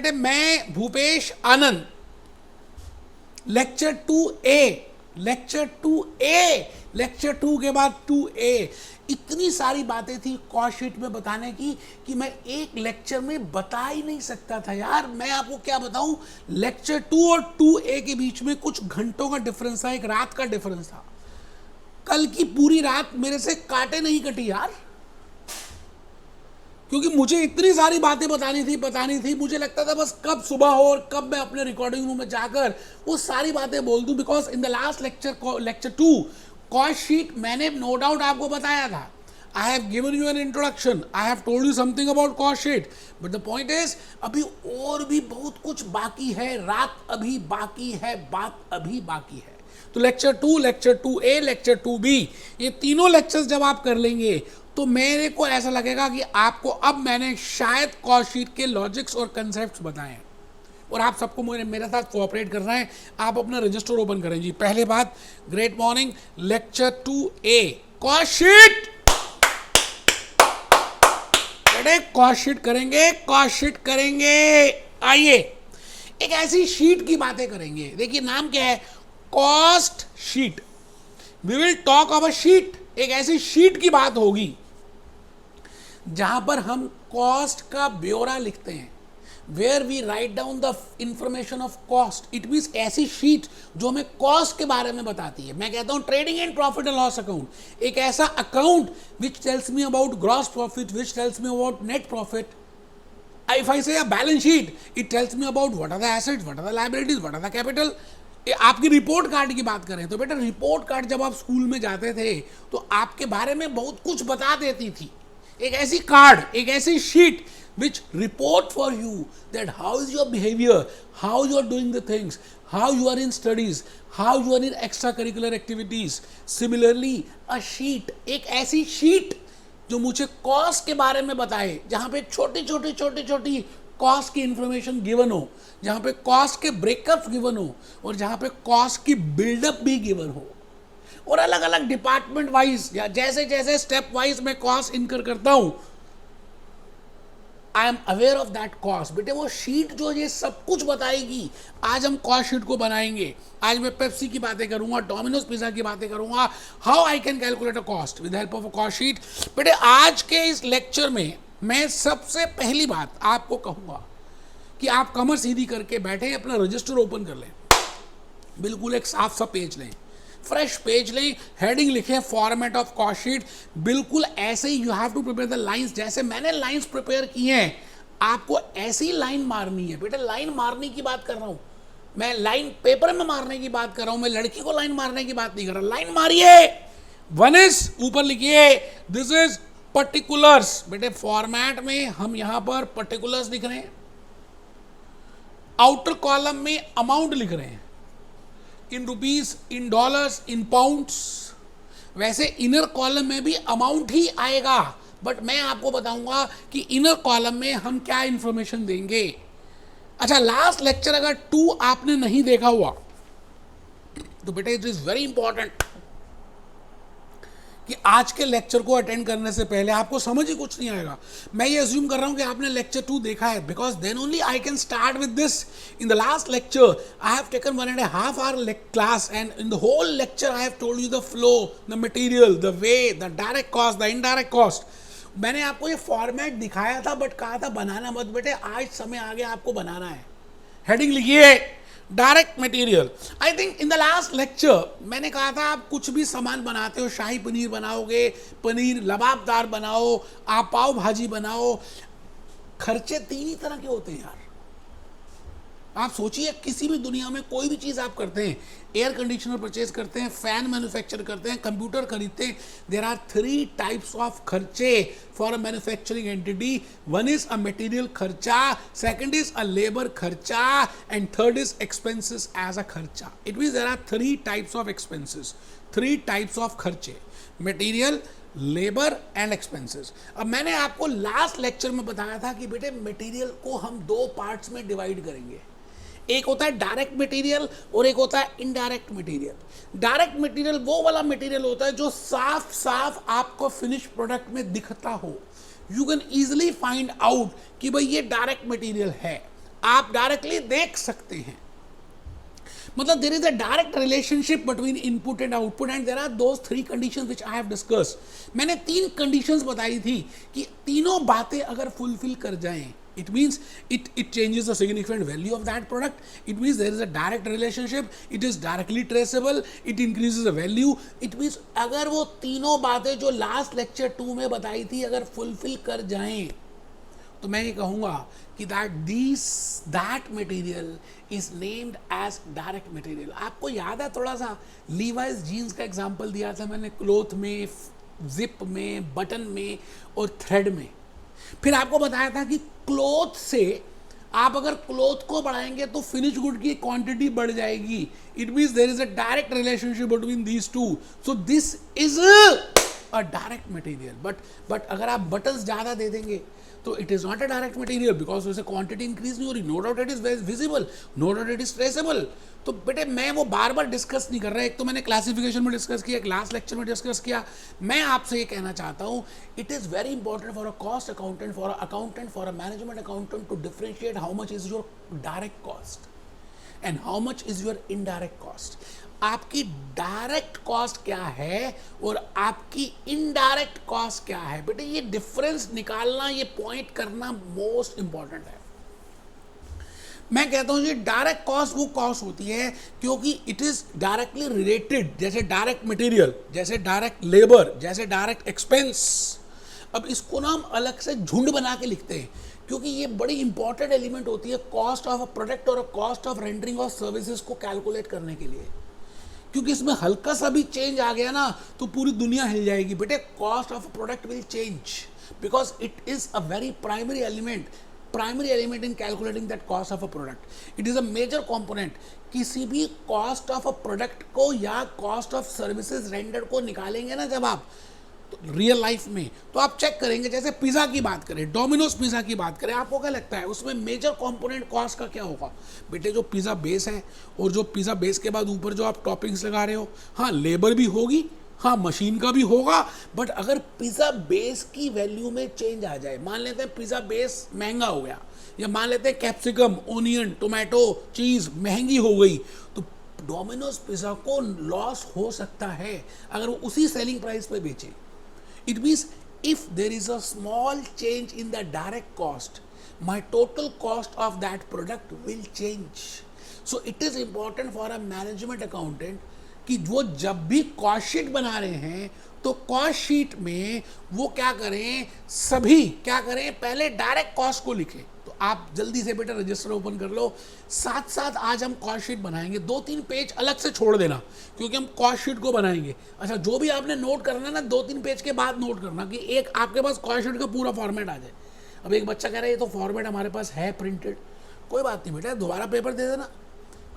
बेटे मैं Bhupesh Anand, lecture 2A, lecture 2A, lecture 2 के बाद 2A, इतनी सारी बातें थी कॉस्ट शीट में बताने की कि मैं एक लेक्चर में बता ही नहीं सकता था यार। मैं आपको क्या बताऊं, लेक्चर 2 और 2A के बीच में कुछ घंटों का डिफरेंस था, एक रात का डिफरेंस था। कल की पूरी रात मेरे से काटे नहीं कटी यार, क्योंकि मुझे इतनी सारी बातें बतानी थी। मुझे लगता था बस कब सुबह हो और कब मैं अपने रिकॉर्डिंग रूम में जाकर वो सारी बातें बोल दूं। Because in the last lecture, lecture 2 cost sheet, मैंने नो डाउट आपको बताया था। आई have given you an introduction, I have told you something about cost sheet, but the point is अभी और भी बहुत कुछ बाकी है, रात अभी बाकी है, बात अभी बाकी है। तो lecture 2, lecture 2A, lecture 2B, ये तीनों लेक्चर्स जब आप कर लेंगे तो मेरे को ऐसा लगेगा कि आपको अब मैंने शायद कॉस्ट शीट के लॉजिक्स और कंसेप्ट्स बताए हैं, और आप सबको मेरे साथ कोऑपरेट करना है। आप अपना रजिस्टर ओपन करें जी। पहले बात, great morning, lecture 2A cost sheet, cost sheet करेंगे, कॉस्ट शीट करेंगे। आइए एक ऐसी शीट की बातें करेंगे, देखिए नाम क्या है, cost sheet. We will talk of a sheet, एक ऐसी शीट की बात होगी जहां पर हम कॉस्ट का ब्यौरा लिखते हैं, where we write down the information of cost. It means ऐसी शीट जो हमें कॉस्ट के बारे में बताती है। मैं कहता हूं trading and profit and loss account, एक ऐसा account which tells me about gross profit, which tells me about net profit. If I say a balance sheet, it tells me about what are the assets, what are the liabilities, what are the capital. आपकी report card की बात करें तो बेटा report card जब आप school में जाते थे तो आपके बारे में बहुत कुछ बता देती थी। एक ऐसी कार्ड, एक ऐसी sheet which report for you that how is your behavior, how you are doing the things, how you are in studies, how you are in extracurricular activities. Similarly, a sheet, एक ऐसी sheet जो मुझे cost के बारे में बताए, जहां पे छोटी छोटी कॉस्ट की इंफॉर्मेशन गिवन हो, जहां पे कॉस्ट के ब्रेकअप गिवन हो, और जहां पे कॉस्ट की बिल्डअप भी गिवन हो, और अलग अलग डिपार्टमेंट वाइज या जैसे जैसे स्टेप वाइज मैं कॉस्ट इनकर करता हूं, I am aware of that cost. बेटे वो शीट जो ये सब कुछ बताएगी, आज हम कॉस्ट शीट को बनाएंगे। आज मैं पेप्सी की बातें करूंगा, डोमिनोज पिज्जा की बातें करूंगा, how I can calculate a cost with help of a cost sheet. बेटे आज के इस लेक्चर में मैं सबसे पहली बात आपको कहूंगा कि आप कमर सीधी करके बैठे, अपना रजिस्टर ओपन कर लें, बिल्कुल एक साफ सा पेज लें, फ्रेश पेज लें, हेडिंग लिखें फॉर्मेट ऑफ कॉस्ट शीट। बिल्कुल ऐसे ही you have to prepare the lines, जैसे मैंने लाइंस प्रिपेयर की हैं आपको ऐसी लाइन मारनी है। बेटा लाइन मारने की बात कर रहा हूं मैं, लाइन पेपर में मारने की बात कर रहा हूं मैं, लड़की को लाइन मारने की बात नहीं कर रहा। लाइन मारिए, वन इज ऊपर लिखिए, दिस इज पर्टिकुलर्स। बेटे फॉर्मेट में हम यहां पर पर्टिकुलर्स लिख रहे हैं, आउटर कॉलम में अमाउंट लिख रहे हैं, in rupees, in dollars, in pounds. वैसे इनर कॉलम में भी अमाउंट ही आएगा, बट मैं आपको बताऊंगा कि इनर कॉलम में हम क्या इंफॉर्मेशन देंगे। अच्छा, लास्ट लेक्चर अगर 2 आपने नहीं देखा हुआ तो बेटा इट इज वेरी इंपॉर्टेंट कि आज के लेक्चर को अटेंड करने से पहले आपको समझ ही कुछ नहीं आएगा। मैं ये अज्यूम कर रहा हूं कि आपने लेक्चर 2 देखा है, because then only I can start with this. In the last lecture I have taken 1.5 hour class, and in the whole lecture I have told you the flow, the material, the way, the direct cost, the indirect cost. मैंने आपको ये format दिखाया था, but कहा था बनाना मत बेटे, आज समय आ गया आपको बनाना है। हेडिंग लिखिए, direct material. I think in the last lecture मैंने कहा था आप कुछ भी सामान बनाते हो, शाही पनीर बनाओगे, पनीर लबाबदार बनाओ, आप पाव भाजी बनाओ, खर्चे 3 ही तरह के होते हैं यार। आप सोचिए किसी भी दुनिया में कोई भी चीज आप करते हैं, एयर कंडीशनर परचेज करते हैं, फैन मैन्युफैक्चर करते हैं, कंप्यूटर खरीदते हैं, देयर आर 3 टाइप्स ऑफ खर्चे for a manufacturing entity. One is a material खर्चा, सेकंड इज अ लेबर खर्चा, and third is expenses as a खर्चा। It means there are 3 types of expenses, 3 types of खर्चे, material, labour and expenses. अब मैंने आपको last lecture में बताया था कि बेटे मटेरियल को हम 2 पार्ट्स में डिवाइड करेंगे, एक होता है डायरेक्ट मटेरियल और एक होता है इनडायरेक्ट मटेरियल। डायरेक्ट मटेरियल वो वाला मटेरियल होता है जो साफ साफ आपको फिनिश प्रोडक्ट में दिखता हो, you can easily find out कि भाई ये डायरेक्ट मटेरियल है। आप डायरेक्टली देख सकते हैं। मतलब there is a direct relationship between input and output and there are those 3 conditions which I have discussed. मैंने 3 कंडीशंस बताई थी कि तीनों बातें अगर फुलफिल कर जाएं, it means it changes the significant value of that product, it means there is a direct relationship, it is directly traceable, it increases the value, it means अगर वो तीनों बातें जो लास्ट लेक्चर 2 में बताई थी अगर फुलफिल कर जाएं, तो मैं ये कहूँगा कि that material is named as direct material. आपको याद है थोड़ा सा लीवाइस जीन्स का एग्जांपल दिया था मैंने, क्लॉथ में, जिप में, बटन में और थ्रेड में। फिर आपको बताया था कि क्लॉथ से आप अगर क्लॉथ को बढ़ाएंगे तो फिनिश गुड की क्वांटिटी बढ़ जाएगी। It means there is a direct relationship between these two, so this is a direct material. But अगर आप बटन्स ज़्यादा दे देंगे तो it is not a direct material, because उससे क्वांटिटी इंक्रीज नहीं हो रही। No doubt it is visible, no doubt it is traceable. तो बेटे मैं वो बार बार डिस्कस नहीं कर रहा, एक तो मैंने क्लासिफिकेशन में डिस्कस किया, एक लास्ट लेक्चर में डिस्कस किया। मैं आपसे ये कहना चाहता हूँ, it is very important for a cost accountant, for a accountant, for a management accountant to differentiate how much is your direct cost and how much is your indirect cost. आपकी direct cost क्या है और आपकी indirect cost क्या है, बेटे ये difference निकालना, ये पॉइंट करना मोस्ट इंपॉर्टेंट है। मैं कहता हूं ये डायरेक्ट कॉस्ट वो कॉस्ट होती है क्योंकि इट इज डायरेक्टली रिलेटेड, जैसे डायरेक्ट मटेरियल, जैसे डायरेक्ट लेबर, जैसे डायरेक्ट एक्सपेंस। अब इसको ना हम अलग से झुंड बना के लिखते हैं क्योंकि ये बड़ी इंपॉर्टेंट एलिमेंट होती है कॉस्ट ऑफ अ प्रोडक्ट और cost of rendering of services को कैलकुलेट करने के लिए। क्योंकि इसमें हल्का सा भी चेंज आ गया ना तो पूरी दुनिया हिल जाएगी। बेटे cost of product will change because it is a very primary element in calculating that cost of a product. It is a major component. किसी भी कॉस्ट ऑफ अ प्रोडक्ट को या कॉस्ट ऑफ सर्विसेज रेंडर को निकालेंगे ना जब आप real life में, तो आप चेक करेंगे, जैसे पिज़्ज़ा की बात करें, डोमिनोज पिज़्ज़ा की बात करें, आपको क्या लगता है उसमें मेजर कंपोनेंट कॉस्ट का क्या होगा? बेटे जो पिज़्ज़ा बेस है और जो पिज़्ज़ा बेस के बाद ऊपर जो आप टॉपिंग्स लगा रहे हो, हाँ लेबर भी होगी, हाँ मशीन का भी होगा, बट अगर पिज़्ज़ा बेस की वैल्यू में चेंज आ जाए, मान लेते हैं पिज़्ज़ा बेस महंगा हो गया, या मान लेते हैं कैप्सिकम, ओनियन, टोमेटो, चीज़ महंगी हो गई, तो डोमिनोज पिज़्ज़ा को लॉस हो सकता है अगर वो उसी सेलिंग प्राइस पे बेचे। It means if there is a small change in the direct cost, my total cost of that product will change. So it is important for a management accountant कि वो जब भी कॉस्ट शीट बना रहे हैं तो कॉस्ट शीट में वो क्या करें, सभी क्या करें, पहले डायरेक्ट कॉस्ट को लिखें। तो आप जल्दी से बेटा रजिस्टर ओपन कर लो, साथ साथ आज हम कॉस्ट शीट बनाएंगे। 2-3 पेज अलग से छोड़ देना क्योंकि हम कॉस्ट शीट को बनाएंगे। अच्छा जो भी आपने नोट करना ना 2-3 पेज के बाद नोट करना कि एक आपके पास कॉस्ट शीट का पूरा फॉर्मेट आ जाए। अब एक बच्चा कह रहा है ये तो फॉर्मेट हमारे पास है प्रिंटेड, कोई बात नहीं बेटा, दोबारा पेपर दे देना।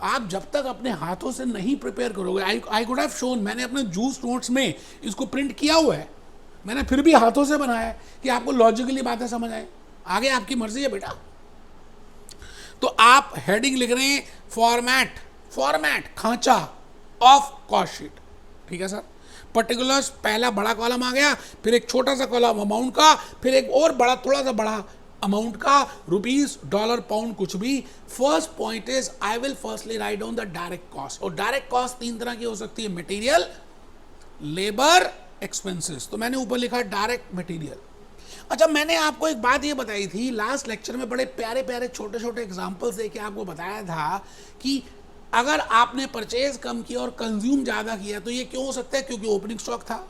आप जब तक अपने हाथों से नहीं प्रिपेयर करोगे, आई कुड हैव शोन, मैंने अपने जूस नोट्स में इसको प्रिंट किया हुआ है, मैंने फिर भी हाथों से बनाया है कि आपको लॉजिकली बातें समझ आए। आगे आपकी मर्जी है बेटा। तो आप हेडिंग लिख रहे हैं फॉर्मेट खांचा ऑफ कॉस्ट शीट, ठीक है सर। पर्टिकुलर्स पहला बड़ा कॉलम आ गया, फिर एक छोटा सा कॉलम अमाउंट का, फिर एक और बड़ा थोड़ा सा बड़ा अमाउंट का, रुपीस, डॉलर, पाउंड, कुछ भी। First point is I will firstly right down the direct cost. और डायरेक्ट कॉस्ट 3 तरह की हो सकती है, मटेरियल, लेबर, एक्सपेंसेस। तो मैंने ऊपर लिखा डायरेक्ट मटेरियल। अच्छा मैंने आपको एक बात ये बताई थी लास्ट लेक्चर में, बड़े प्यारे प्यारे छोटे छोटे एग्जांपल्स देके आपको बताया था कि अगर आपने परचेज कम किया और कंज्यूम ज़्यादा किया तो ये क्यों हो सकता है, क्योंकि ओपनिंग स्टॉक था,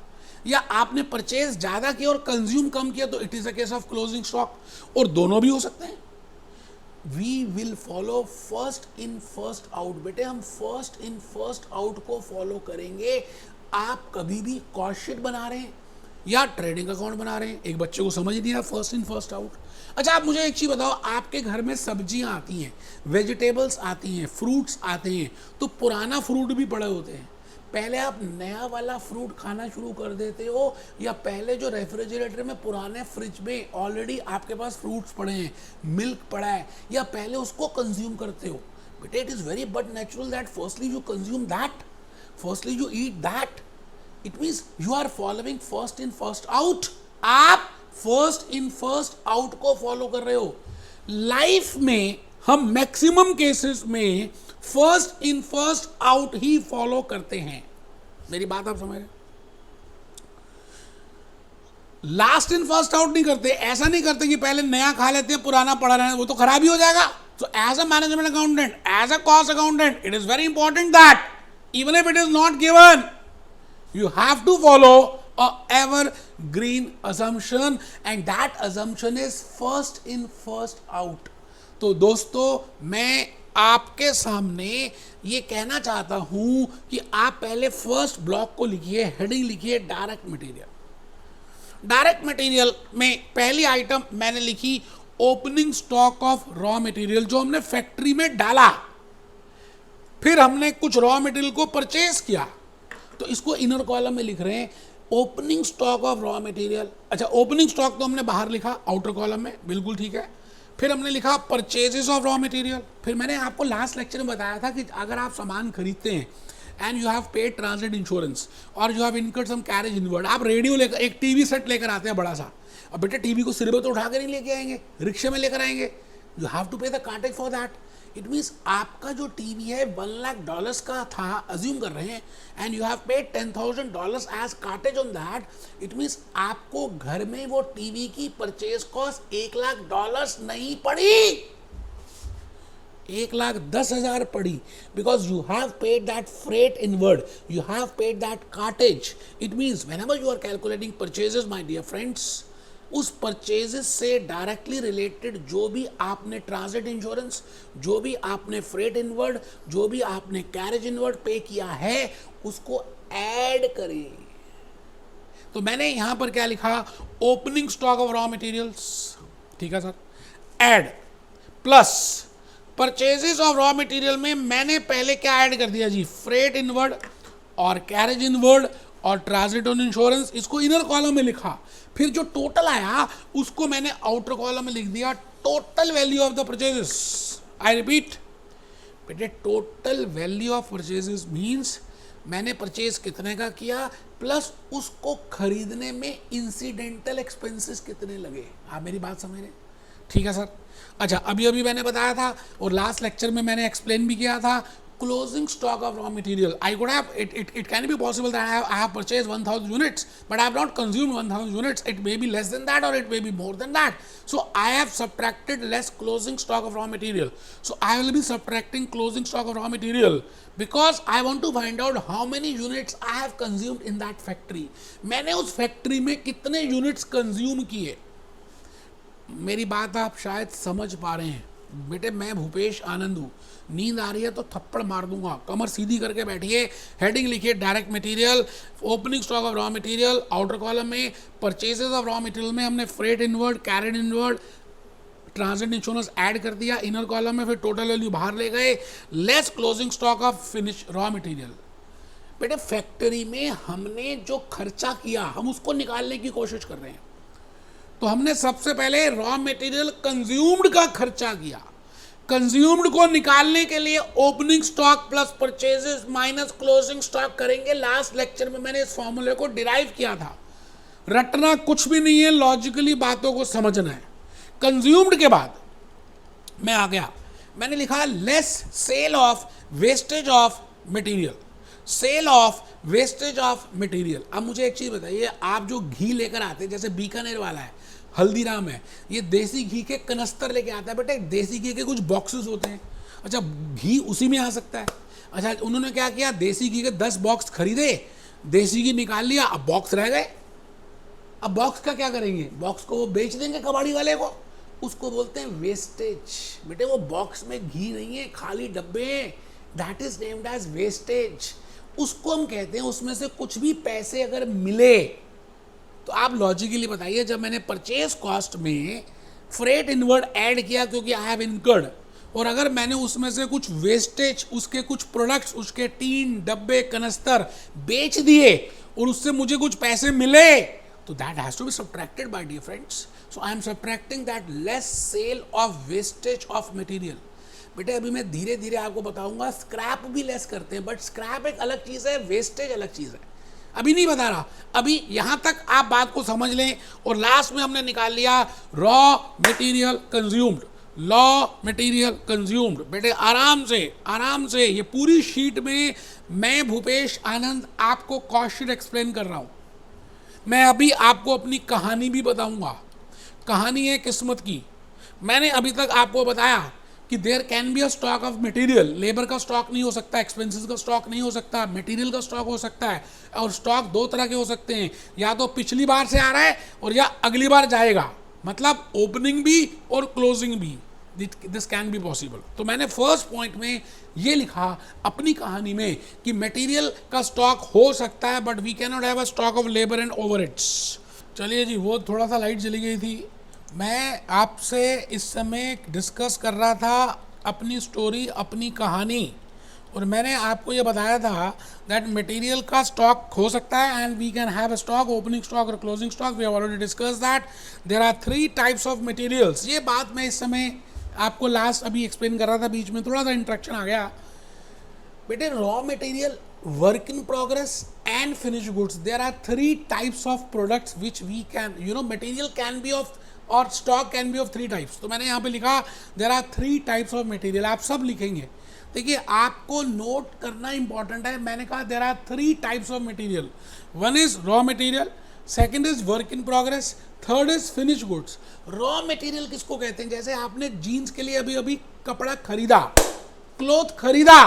या आपने परचेज ज़्यादा किया और कंज्यूम कम किया तो it is a case of closing stock, और दोनों भी हो सकते हैं। We will follow first in first out. बेटे हम फर्स्ट इन फर्स्ट आउट को फॉलो करेंगे। आप कभी भी कॉस्ट शीट बना रहे हैं या ट्रेडिंग अकाउंट बना रहे हैं, एक बच्चे को समझ नहीं आया फर्स्ट इन फर्स्ट आउट। अच्छा आप मुझे एक चीज़ बताओ, आपके घर में सब्जियां आती हैं, वेजिटेबल्स आती हैं, फ्रूट्स आते हैं, तो पुराना फ्रूट भी पड़े होते हैं, पहले आप नया वाला फ्रूट खाना शुरू कर देते हो, या पहले जो रेफ्रिजरेटर में पुराने फ्रिज में ऑलरेडी आपके पास फ्रूट्स पड़े हैं, मिल्क पड़ा है, या पहले उसको कंज्यूम करते हो? बेटे it is very but natural that firstly you consume that, firstly you eat that. It means you are following first in first out. आप फर्स्ट इन फर्स्ट आउट को फॉलो कर रहे हो। लाइफ में हम मैक्सिमम केसेस में first in first out ही follow करते हैं। मेरी बात आप समझ रहे हैं? लास्ट इन फर्स्ट आउट नहीं करते, ऐसा नहीं करते कि पहले नया खा लेते हैं पुराना पड़ा रहना, वो तो खराब ही हो जाएगा। So as a management accountant, as a cost accountant, it is very important that even if it is not given, you have to follow a evergreen assumption and that assumption is first in first out। तो दोस्तों मैं आपके सामने ये कहना चाहता हूं कि आप पहले फर्स्ट ब्लॉक को लिखिए, हेडिंग लिखिए डायरेक्ट मटेरियल। डायरेक्ट मटेरियल में पहली आइटम मैंने लिखी opening stock of raw material, जो हमने फैक्ट्री में डाला। फिर हमने कुछ रॉ मटेरियल को परचेज किया, तो इसको इनर कॉलम में लिख रहे हैं opening stock of raw material. अच्छा, ओपनिंग स्टॉक तो हमने बाहर लिखा आउटर कॉलम में, बिल्कुल ठीक है। फिर हमने लिखा परचेजेस ऑफ रॉ मटेरियल। फिर मैंने आपको लास्ट लेक्चर में बताया था कि अगर आप सामान खरीदते हैं and you have paid transit insurance और you have incurred some carriage inward, आप रेडियो लेकर, एक टीवी सेट लेकर आते हैं बड़ा सा, और बेटे टीवी को सिर पे तो उठा कर नहीं लेके आएंगे, रिक्शे में लेकर आएंगे, you have to pay the cartage for that. It means आपका जो टीवी है $1,00,000 का था, अज्यूम कर रहे हैं, and you have paid $10,000 as cartage on that. It means आपको घर में वो टीवी की परचेज कॉस्ट $1,00,000 नहीं पड़ी, 1,10,000 पड़ी, because you have paid that freight inward, you have paid that cartage. It means whenever you are calculating purchases my dear friends, उस purchases से डायरेक्टली रिलेटेड जो भी आपने ट्रांजिट इंश्योरेंस, जो भी आपने फ्रेट इनवर्ड, जो भी आपने कैरेज इनवर्ड पे किया है, उसको ऐड करें। तो मैंने यहां पर क्या लिखा, opening stock of raw materials, ठीक है sir, add plus purchases of raw material में मैंने पहले क्या ऐड कर दिया जी, फ्रेट इनवर्ड और कैरेज इनवर्ड और ट्रांजिट ऑन इंश्योरेंस, इसको इनर कॉलम में लिखा। फिर जो टोटल आया उसको मैंने आउटर कॉलम में लिख दिया, total value of the purchases. I repeat बेटे, total value of purchases means मैंने परचेज कितने का किया प्लस उसको खरीदने में इंसिडेंटल एक्सपेंसेस कितने लगे। आप मेरी बात समझ रहे? ठीक है सर। अच्छा, अभी मैंने बताया था और लास्ट लेक्चर में मैंने एक्सप्लेन भी किया था, closing stock of raw material. I could have, it can be possible that I have purchased 1,000 units, but I have not consumed 1,000 units. It may be less than that or it may be more than that. So I have subtracted less closing stock of raw material. So I will be subtracting closing stock of raw material because I want to find out how many units I have consumed in that factory. मैंने उस factory में कितने units consume किए। मेरी बात आप शायद समझ पा रहे हैं। बेटे मैं भूपेश आनंद हूँ, नींद आ रही है तो थप्पड़ मार दूंगा, कमर सीधी करके बैठिए, हेडिंग लिखिए direct material, opening stock of raw material, outer column में परचेजेस ऑफ रॉ मटेरियल में हमने freight inward, carriage inward, transit insurance add कर दिया इनर कॉलम में, फिर टोटल वैल्यू बाहर ले गए, less closing stock of finish raw material. बेटे फैक्ट्री में हमने जो खर्चा किया हम उसको निकालने की कोशिश कर रहे हैं। तो हमने सबसे पहले रॉ मटेरियल कंज्यूम्ड का खर्चा किया, कंज्यूम्ड को निकालने के लिए opening stock plus purchases minus closing stock करेंगे। लास्ट लेक्चर में मैंने इस फॉर्मूले को डिराइव किया था। रटना कुछ भी नहीं है, लॉजिकली बातों को समझना है। कंज्यूम्ड के बाद मैं आ गया, मैंने लिखा less sale of wastage of material, sale of wastage of material. अब मुझे एक चीज बताइए, आप जो घी लेकर आते हैं, जैसे बीकानेर वाला है, हल्दीराम है, ये देसी घी के कनस्तर लेके आता है। बेटे देसी घी के कुछ बॉक्सेस होते हैं, अच्छा घी उसी में आ सकता है। अच्छा उन्होंने क्या किया, देसी घी के 10 बॉक्स खरीदे, देसी घी निकाल लिया, अब बॉक्स रह गए। अब बॉक्स का क्या करेंगे, बॉक्स को वो बेच देंगे कबाड़ी वाले को, उसको बोलते हैं वेस्टेज। बेटे वो बॉक्स में घी नहीं है, खाली डब्बे हैं, that is named as wastage. उसको हम कहते हैं, उसमें से कुछ भी पैसे अगर मिले तो आप लॉजिकली बताइए, जब मैंने परचेज कॉस्ट में फ्रेट इनवर्ड ऐड किया क्योंकि आई हैव इनकर्ड, और अगर मैंने उसमें से कुछ वेस्टेज, उसके कुछ प्रोडक्ट्स, उसके टीन डब्बे कनस्तर बेच दिए और उससे मुझे कुछ पैसे मिले, तो that has to be subtracted by dear friends. So I am subtracting that less sale of wastage of material. बेटे अभी मैं धीरे धीरे आपको बताऊंगा, स्क्रैप भी लेस करते हैं, बट स्क्रैप एक अलग चीज़ है, वेस्टेज अलग चीज़ है, अभी नहीं बता रहा। अभी यहां तक आप बात को समझ लें, और लास्ट में हमने निकाल लिया raw material consumed. Law material consumed. बेटे आराम से ये पूरी शीट में मैं भूपेश आनंद आपको कॉस्ट शीट एक्सप्लेन कर रहा हूँ। मैं अभी आपको अपनी कहानी भी बताऊंगा। कहानी है किस्मत की। मैंने अभी तक आपको बताया कि there can be a stock of material. Labour का स्टॉक नहीं हो सकता, एक्सपेंसेस का स्टॉक नहीं हो सकता, मटेरियल का स्टॉक हो सकता है। और स्टॉक दो तरह के हो सकते हैं, या तो पिछली बार से आ रहा है और या अगली बार जाएगा, मतलब ओपनिंग भी और क्लोजिंग भी। This can be possible. तो मैंने फर्स्ट पॉइंट में ये लिखा अपनी कहानी में कि मटेरियल का स्टॉक हो सकता है, but we can not have a stock of labour and overheads. चलिए जी, वो थोड़ा सा लाइट चली गई थी। मैं आपसे इस समय डिस्कस कर रहा था अपनी स्टोरी, अपनी कहानी, और मैंने आपको ये बताया था दैट मटेरियल का स्टॉक हो सकता है and we can have a stock, opening stock और closing stock. We have already discuss that there are 3 types of materials. ये बात मैं इस समय आपको लास्ट अभी एक्सप्लेन कर रहा था, बीच में थोड़ा सा इंट्रैक्शन आ गया। बेटे raw material, work in progress and finish goods, there are 3 types of products which we can, material can be of और stock can be of 3 types. तो मैंने यहाँ पे लिखा there are 3 types of material. आप सब लिखेंगे। देखिए आपको नोट करना इंपॉर्टेंट है। मैंने कहा there are 3 types of material. One is raw material, second is work in progress, third is finish goods. Raw material किसको कहते हैं? जैसे आपने जीन्स के लिए अभी अभी कपड़ा खरीदा, क्लॉथ खरीदा,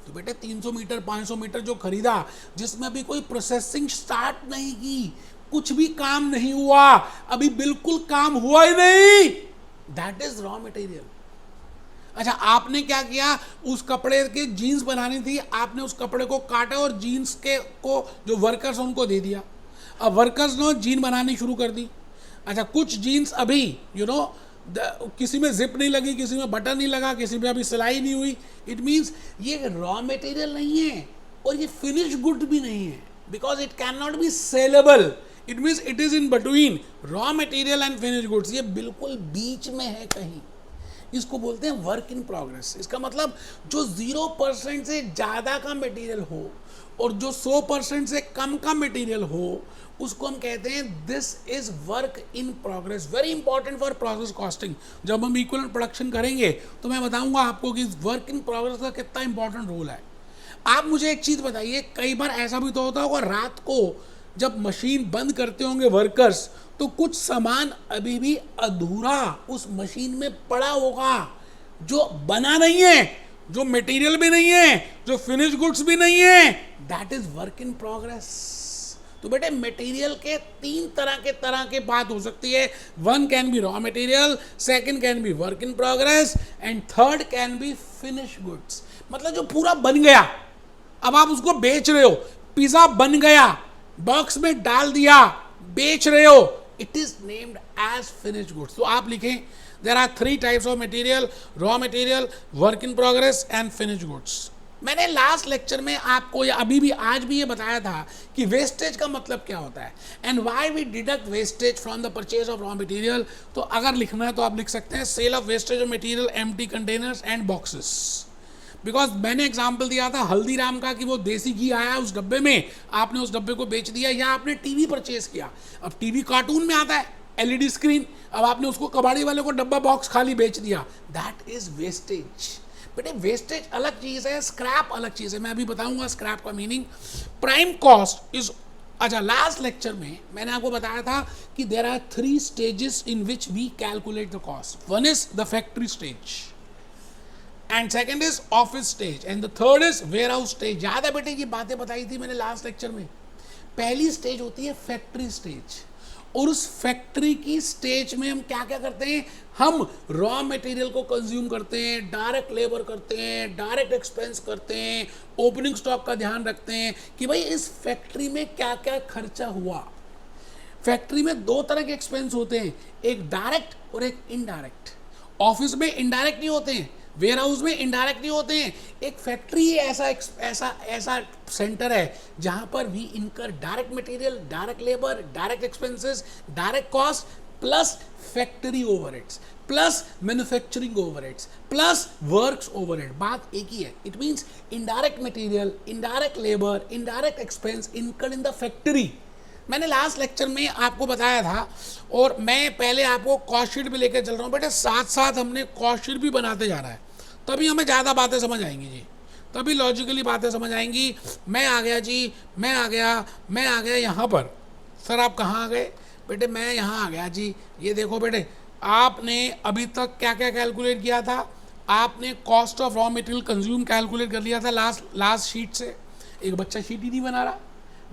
तो बेटे 300 मीटर 500 मीटर जो खरीदा, जिसमें अभी कोई प्रोसेसिंग स्टार्ट नहीं की, कुछ भी काम नहीं हुआ, अभी बिल्कुल काम हुआ ही नहीं, दैट इज रॉ मटेरियल। अच्छा, आपने क्या किया, उस कपड़े की जीन्स बनानी थी, आपने उस कपड़े को काटा और जीन्स के को जो वर्कर्स उनको दे दिया। अब वर्कर्स ने जीन बनानी शुरू कर दी। अच्छा, कुछ जीन्स अभी किसी में जिप नहीं लगी, किसी में बटन नहीं लगा, किसी में अभी सिलाई नहीं हुई। इट मीन्स ये रॉ मटेरियल नहीं है और ये फिनिश गुड भी नहीं है, because it can not be saleable. It means it is in between raw material and finish goods. ये बिल्कुल बीच में है कहीं। इसको बोलते हैं वर्क इन प्रोग्रेस। इसका मतलब जो 0% से ज़्यादा का मटेरियल हो और जो 100% से कम का मटेरियल हो, उसको हम कहते हैं this is work in progress. Very important for process costing. जब हम इक्विवेलेंट प्रोडक्शन करेंगे तो मैं बताऊंगा आपको कि वर्क इन प्रोग्रेस का कितना इंपॉर्टेंट रोल है। आप मुझे एक चीज़ बताइए, कई बार ऐसा भी तो होता होगा रात को जब मशीन बंद करते होंगे वर्कर्स, तो कुछ सामान अभी भी अधूरा उस मशीन में पड़ा होगा, जो बना नहीं है, जो मटेरियल भी नहीं है, जो फिनिश गुड्स भी नहीं है। That is work in progress. तो बेटे मटेरियल के 3 तरह के बात हो सकती है। One can be raw material, second can be work in progress and third can be finish goods. मतलब जो पूरा बन गया, अब आप उसको बेच रहे हो। पिज्जा बन गया, बॉक्स में डाल दिया, बेच रहे हो, it is named as finish goods. तो आप लिखें there are 3 types of material, raw material, work in progress and finish goods. मैंने लास्ट लेक्चर में आपको या अभी भी आज भी ये बताया था कि वेस्टेज का मतलब क्या होता है and why we deduct wastage from the purchase of raw material. तो अगर लिखना है तो आप लिख सकते हैं sale of wastage of material, empty containers and boxes. Because मैंने एग्जाम्पल दिया था हल्दीराम का कि वो देसी घी आया उस डब्बे में, आपने उस डब्बे को बेच दिया, या आपने टीवी परचेज किया। अब टीवी कार्टून में आता है, एलईडी स्क्रीन, अब आपने उसको कबाड़ी वाले को डब्बा बॉक्स खाली बेच दिया। That is wastage. बेटे वेस्टेज अलग चीज है, स्क्रैप अलग चीज है। मैं अभी बताऊंगा स्क्रैप का मीनिंग। प्राइम कॉस्ट इज, अच्छा लास्ट लेक्चर में मैंने आपको बताया था कि there are 3 stages in which we calculate the cost. One is the factory stage and second is office stage and the third is warehouse stage. याद है बेटे, ये बातें बताई थी मैंने लास्ट लेक्चर में। पहली स्टेज होती है फैक्ट्री स्टेज, और उस फैक्ट्री की स्टेज में हम क्या क्या करते हैं, हम रॉ मटेरियल को कंज्यूम करते हैं, डायरेक्ट लेबर करते हैं, डायरेक्ट एक्सपेंस करते हैं, ओपनिंग स्टॉक का ध्यान रखते हैं कि भाई इस फैक्ट्री में क्या क्या खर्चा हुआ। फैक्ट्री में 2 तरह के एक्सपेंस होते हैं, एक डायरेक्ट और एक इनडायरेक्ट। ऑफिस में इनडायरेक्ट नहीं होते हैं, वेयर हाउस में इनडायरेक्ट नहीं होते हैं। एक फैक्ट्री ऐसा सेंटर है जहां पर वी इनकर direct material, direct labour, direct expenses, direct cost plus factory overheads plus manufacturing overheads plus works overhead. बात एक ही है। It means indirect material, indirect labour, indirect expense incurred in the factory, मैंने last lecture में आपको बताया था, और मैं पहले आपको कॉस्ट शीट भी लेकर चल रहा हूँ बेटे, साथ साथ हमने कॉस्ट शीट भी बनाते जाना है, तभी हमें ज़्यादा बातें समझ आएंगी जी, तभी लॉजिकली बातें समझ आएंगी। मैं आ गया जी, मैं आ गया यहाँ पर। सर आप कहाँ आ गए? बेटे मैं यहाँ आ गया जी। ये देखो बेटे, आपने अभी तक क्या क्या कैलकुलेट किया था? आपने cost of raw material consume calculate कर लिया था लास्ट शीट से। एक बच्चा शीट ही नहीं बना रहा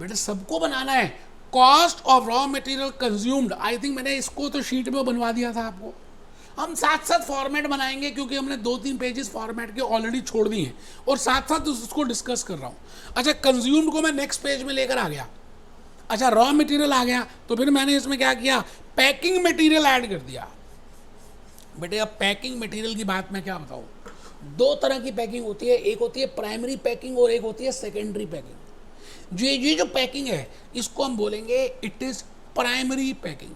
बेटे, सबको बनाना है। Cost of raw material consumed, I think मैंने इसको तो शीट में बनवा दिया था आपको। हम साथ साथ फॉर्मेट बनाएंगे, क्योंकि हमने 2-3 पेजेस फॉर्मेट के ऑलरेडी छोड़ दिए हैं, और साथ साथ उसको डिस्कस कर रहा हूँ। अच्छा, कंज्यूम्ड को मैं नेक्स्ट पेज में लेकर आ गया। अच्छा, रॉ मटेरियल आ गया, तो फिर मैंने इसमें क्या किया? पैकिंग मटेरियल ऐड कर दिया। बेटे अब पैकिंग मटेरियल की बात मैं क्या बताऊँ, दो तरह की पैकिंग होती है, एक होती है प्राइमरी पैकिंग और एक होती है सेकेंडरी पैकिंग। ये जो पैकिंग है इसको हम बोलेंगे इट इज़ प्राइमरी पैकिंग।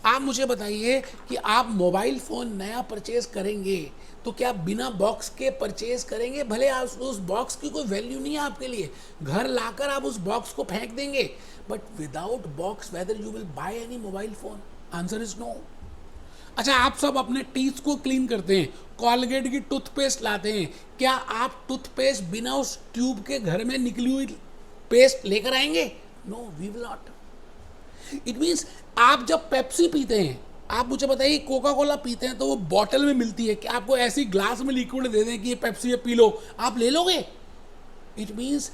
आप मुझे बताइए कि आप मोबाइल फ़ोन नया परचेज करेंगे तो क्या बिना बॉक्स के परचेज करेंगे? भले आप उस बॉक्स की कोई वैल्यू नहीं है आपके लिए, घर लाकर आप उस बॉक्स को फेंक देंगे, but without box whether you will buy any mobile phone? Answer is no. अच्छा, आप सब अपने टीथ को क्लीन करते हैं, कॉलगेट की टूथपेस्ट लाते हैं, क्या आप टूथपेस्ट बिना उस ट्यूब के घर में निकली हुई पेस्ट लेकर आएंगे? No, we will not. It means आप जब पेप्सी पीते हैं, आप मुझे बताइए कोका कोला पीते हैं तो वो बॉटल में मिलती है, कि आपको ऐसी ग्लास में लिक्विड दे दें कि ये पेप्सी है पी लो, आप ले लोगे? It means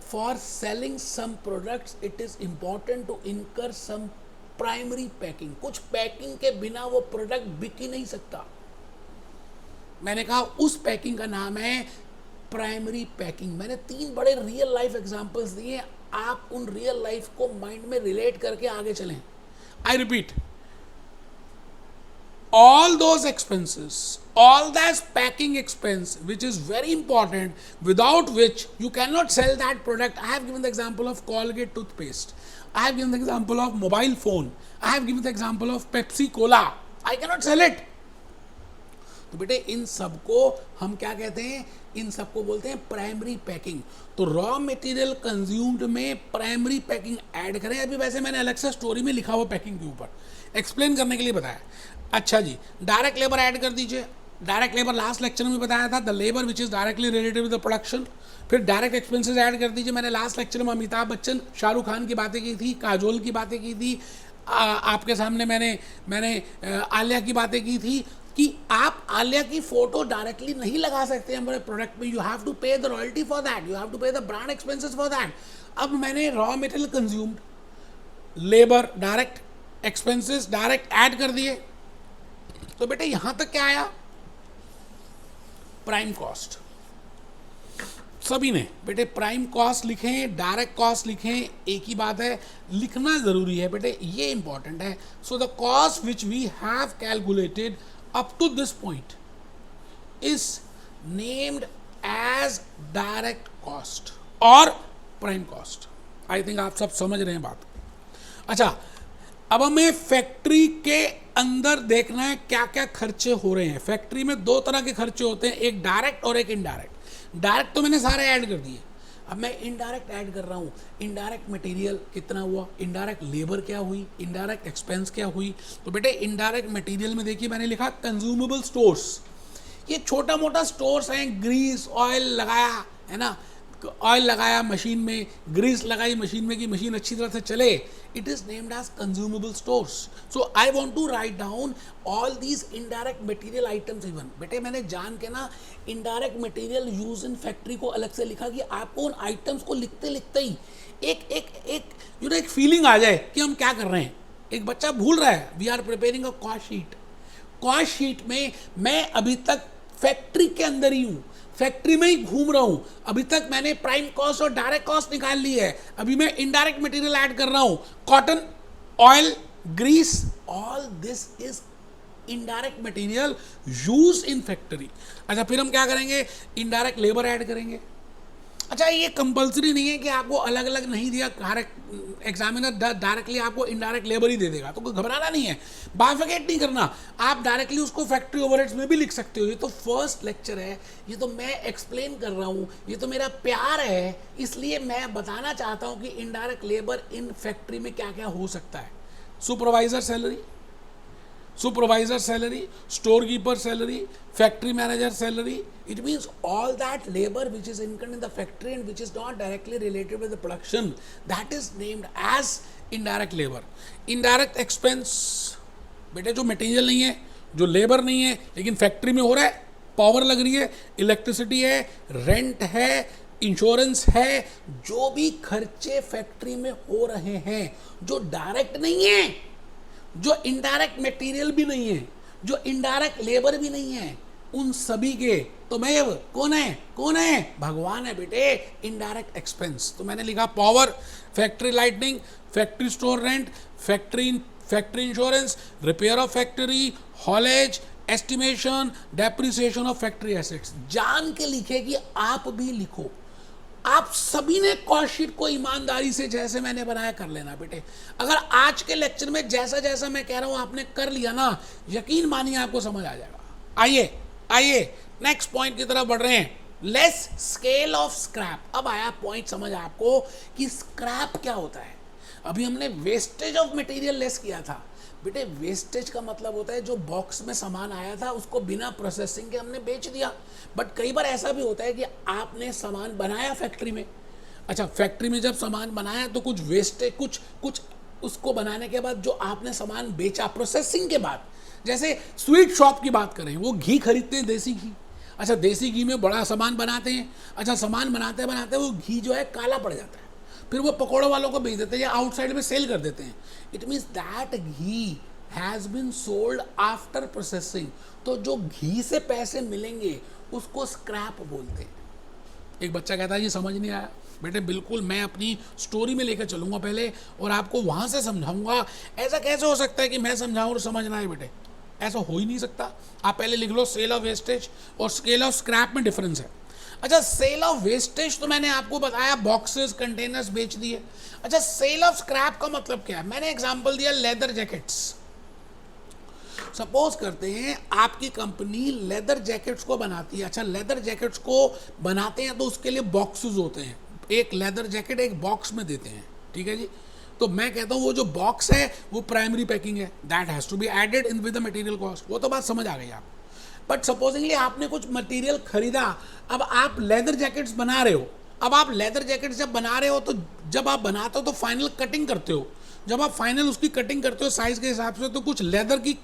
for selling some products it is important to incur some primary packing. कुछ पैकिंग के बिना वो प्रोडक्ट बिक ही नहीं सकता। मैंने कहा उस पैकिंग का नाम है प्राइमरी पैकिंग। मैंने 3 बड़े रियल लाइफ एग्जांपल्स दिए, आप उन रियल लाइफ को माइंड में रिलेट करके आगे चलें। I repeat, all those expenses, all that packing expense which is very important, without which you cannot sell that product. I have given the example of Colgate toothpaste, I have given the example of mobile phone, I have given the example of Pepsi Cola. I cannot sell it. तो बेटे इन सबको हम क्या कहते हैं? इन सबको बोलते हैं प्राइमरी पैकिंग। तो रॉ मटेरियल कंज्यूम्ड में प्राइमरी पैकिंग ऐड करें। अभी वैसे मैंने अलग से स्टोरी में लिखा हुआ पैकिंग के ऊपर एक्सप्लेन करने के लिए बताया। अच्छा जी, डायरेक्ट लेबर ऐड कर दीजिए। डायरेक्ट लेबर लास्ट लेक्चर में बताया था, the labour which is directly related with the production. फिर डायरेक्ट एक्सपेंसेस ऐड कर दीजिए। मैंने लास्ट लेक्चर में अमिताभ बच्चन, शाहरुख खान की बातें की थी, काजोल की बातें की थी, आपके सामने मैंने आलिया की बातें की थी कि आप आलिया की फोटो डायरेक्टली नहीं लगा सकते हमारे प्रोडक्ट में, you have to pay the royalty for that, you have to pay the brand expenses for that. अब मैंने raw material consumed, labour, direct expenses direct add कर दिए, तो बेटे यहां तक क्या आया? Prime cost. सभी ने बेटे प्राइम कॉस्ट लिखें, डायरेक्ट कॉस्ट लिखें, एक ही बात है, लिखना जरूरी है बेटे, ये इंपॉर्टेंट है। So the cost which we have calculated up to this point is named as direct cost और prime cost। I think आप सब समझ रहे हैं बात। अच्छा, अब हमें फैक्ट्री के अंदर देखना है क्या क्या खर्चे हो रहे हैं। फैक्ट्री में 2 तरह के खर्चे होते हैं, एक डायरेक्ट और एक इनडायरेक्ट। डायरेक्ट तो मैंने सारे ऐड कर दिए, अब मैं इनडायरेक्ट ऐड कर रहा हूँ। इनडायरेक्ट मटेरियल कितना हुआ, इनडायरेक्ट लेबर क्या हुई, इनडायरेक्ट एक्सपेंस क्या हुई। तो बेटे इनडायरेक्ट मटेरियल में देखिए मैंने लिखा कंज्यूमेबल स्टोर्स। ये छोटा मोटा स्टोर्स हैं, ग्रीस ऑयल लगाया है ना, ऑयल लगाया मशीन में, ग्रीस लगाई मशीन में कि मशीन अच्छी तरह से चले, it is named as consumable stores. So I want to write down all these indirect material items. Even बेटे मैंने जान के ना indirect material use in factory को अलग से लिखा कि आपको उन आइटम्स को लिखते लिखते ही एक फीलिंग आ जाए कि हम क्या कर रहे हैं। एक बच्चा भूल रहा है, we are preparing a cost sheet. Cost sheet में मैं अभी तक फैक्ट्री के अंदर ही हूँ, फैक्ट्री में ही घूम रहा हूं। अभी तक मैंने प्राइम कॉस्ट और डायरेक्ट कॉस्ट निकाल ली है, अभी मैं इनडायरेक्ट मटेरियल ऐड कर रहा हूं, cotton, oil, grease, all this is indirect material use in factory. अच्छा, फिर हम क्या करेंगे? इनडायरेक्ट लेबर ऐड करेंगे। अच्छा, ये कंपलसरी नहीं है कि आपको अलग अलग नहीं दिया, एग्जामिनर डायरेक्टली आपको इनडायरेक्ट लेबर ही दे देगा, तो कोई घबराना नहीं है, बाइफरकेट नहीं करना, आप डायरेक्टली उसको फैक्ट्री ओवरहेड्स में भी लिख सकते हो। ये तो फर्स्ट लेक्चर है, ये तो मैं एक्सप्लेन कर रहा हूँ, ये तो मेरा प्यार है, इसलिए मैं बताना चाहता हूँ कि इनडायरेक्ट लेबर इन फैक्ट्री में क्या क्या हो सकता है। Supervisor salary, supervisor salary, storekeeper salary, factory manager salary. It means all that labor which is incurred in the factory and which is not directly related with the production, that is named as indirect labor. Indirect expense, बेटे जो material नहीं है, जो labour नहीं है, लेकिन factory में हो रहा है, पावर लग रही है, इलेक्ट्रिसिटी है, रेंट है, इंश्योरेंस है, जो भी खर्चे फैक्ट्री में हो रहे हैं, जो डायरेक्ट नहीं है, जो इनडायरेक्ट मटेरियल भी नहीं है, जो इनडायरेक्ट लेबर भी नहीं है, उन सभी के तो मैं कौन है भगवान है बेटे, इनडायरेक्ट एक्सपेंस। तो मैंने लिखा power, factory lightning, factory store rent, factory insurance, repair of factory, haulage, estimation, depreciation of factory assets. जान के लिखे कि आप भी लिखो, आप सभी ने कॉस्ट शीट को ईमानदारी से जैसे मैंने बनाया कर लेना बेटे। अगर आज के लेक्चर में जैसा जैसा मैं कह रहा हूं आपने कर लिया ना, यकीन मानिए आपको समझ आ जाएगा। आइए नेक्स्ट पॉइंट की तरफ बढ़ रहे हैं, लेस स्केल ऑफ स्क्रैप। अब आया पॉइंट समझ आपको कि स्क्रैप क्या होता है। अभी हमने वेस्टेज ऑफ मटेरियल लेस किया था बेटे। वेस्टेज का मतलब होता है जो बॉक्स में सामान आया था उसको बिना प्रोसेसिंग के हमने बेच दिया। बट कई बार ऐसा भी होता है कि आपने सामान बनाया फैक्ट्री में, अच्छा फैक्ट्री में जब सामान बनाया तो कुछ वेस्टेज, कुछ उसको बनाने के बाद जो आपने सामान बेचा प्रोसेसिंग के बाद, जैसे स्वीट शॉप की बात करें, वो घी खरीदते हैं देसी घी, अच्छा देसी घी में बड़ा सामान बनाते हैं, अच्छा सामान बनाते बनाते वो घी जो है काला पड़ जाता है, फिर वो पकौड़ों वालों को बेच देते हैं या आउटसाइड में सेल कर देते हैं। It means that ghee has been sold after processing. तो जो घी से पैसे मिलेंगे उसको स्क्रैप बोलते हैं। एक बच्चा कहता है ये समझ नहीं आया बेटे, बिल्कुल मैं अपनी स्टोरी में लेकर चलूँगा पहले और आपको वहाँ से समझाऊँगा। ऐसा कैसे हो सकता है कि मैं समझाऊँ और समझना है बेटे, ऐसा हो ही नहीं सकता। आप पहले लिख लो सेल ऑफ वेस्टेज और स्केल ऑफ स्क्रैप में डिफरेंस है। अच्छा सेल ऑफ वेस्टेज तो मैंने आपको बताया, बॉक्सेस कंटेनर्स बेच दिए। अच्छा सेल ऑफ स्क्रैप का मतलब क्या है, मैंने एग्जांपल दिया लेदर जैकेट्स। सपोज करते हैं आपकी कंपनी लेदर जैकेट्स को बनाती है। अच्छा लेदर जैकेट्स को बनाते हैं तो उसके लिए बॉक्सेस होते हैं, एक लेदर जैकेट एक बॉक्स में देते हैं, ठीक है जी। तो मैं कहता हूँ वो जो बॉक्स है वो प्राइमरी पैकिंग है, that has to be added in with the material cost. वो तो बात समझ आ गई आप। बट सपोजिंगली आपने कुछ मटेरियल खरीदा, अब आप लेदर जैकेट्स बना रहे हो। अब आप लेदर जैकेट्स जब बना रहे हो तो जब आप बनाते हो तो फाइनल कटिंग करते हो। जब आप फाइनल उसकी कटिंग करते हो साइज के हिसाब से, तो कुछ लेदर की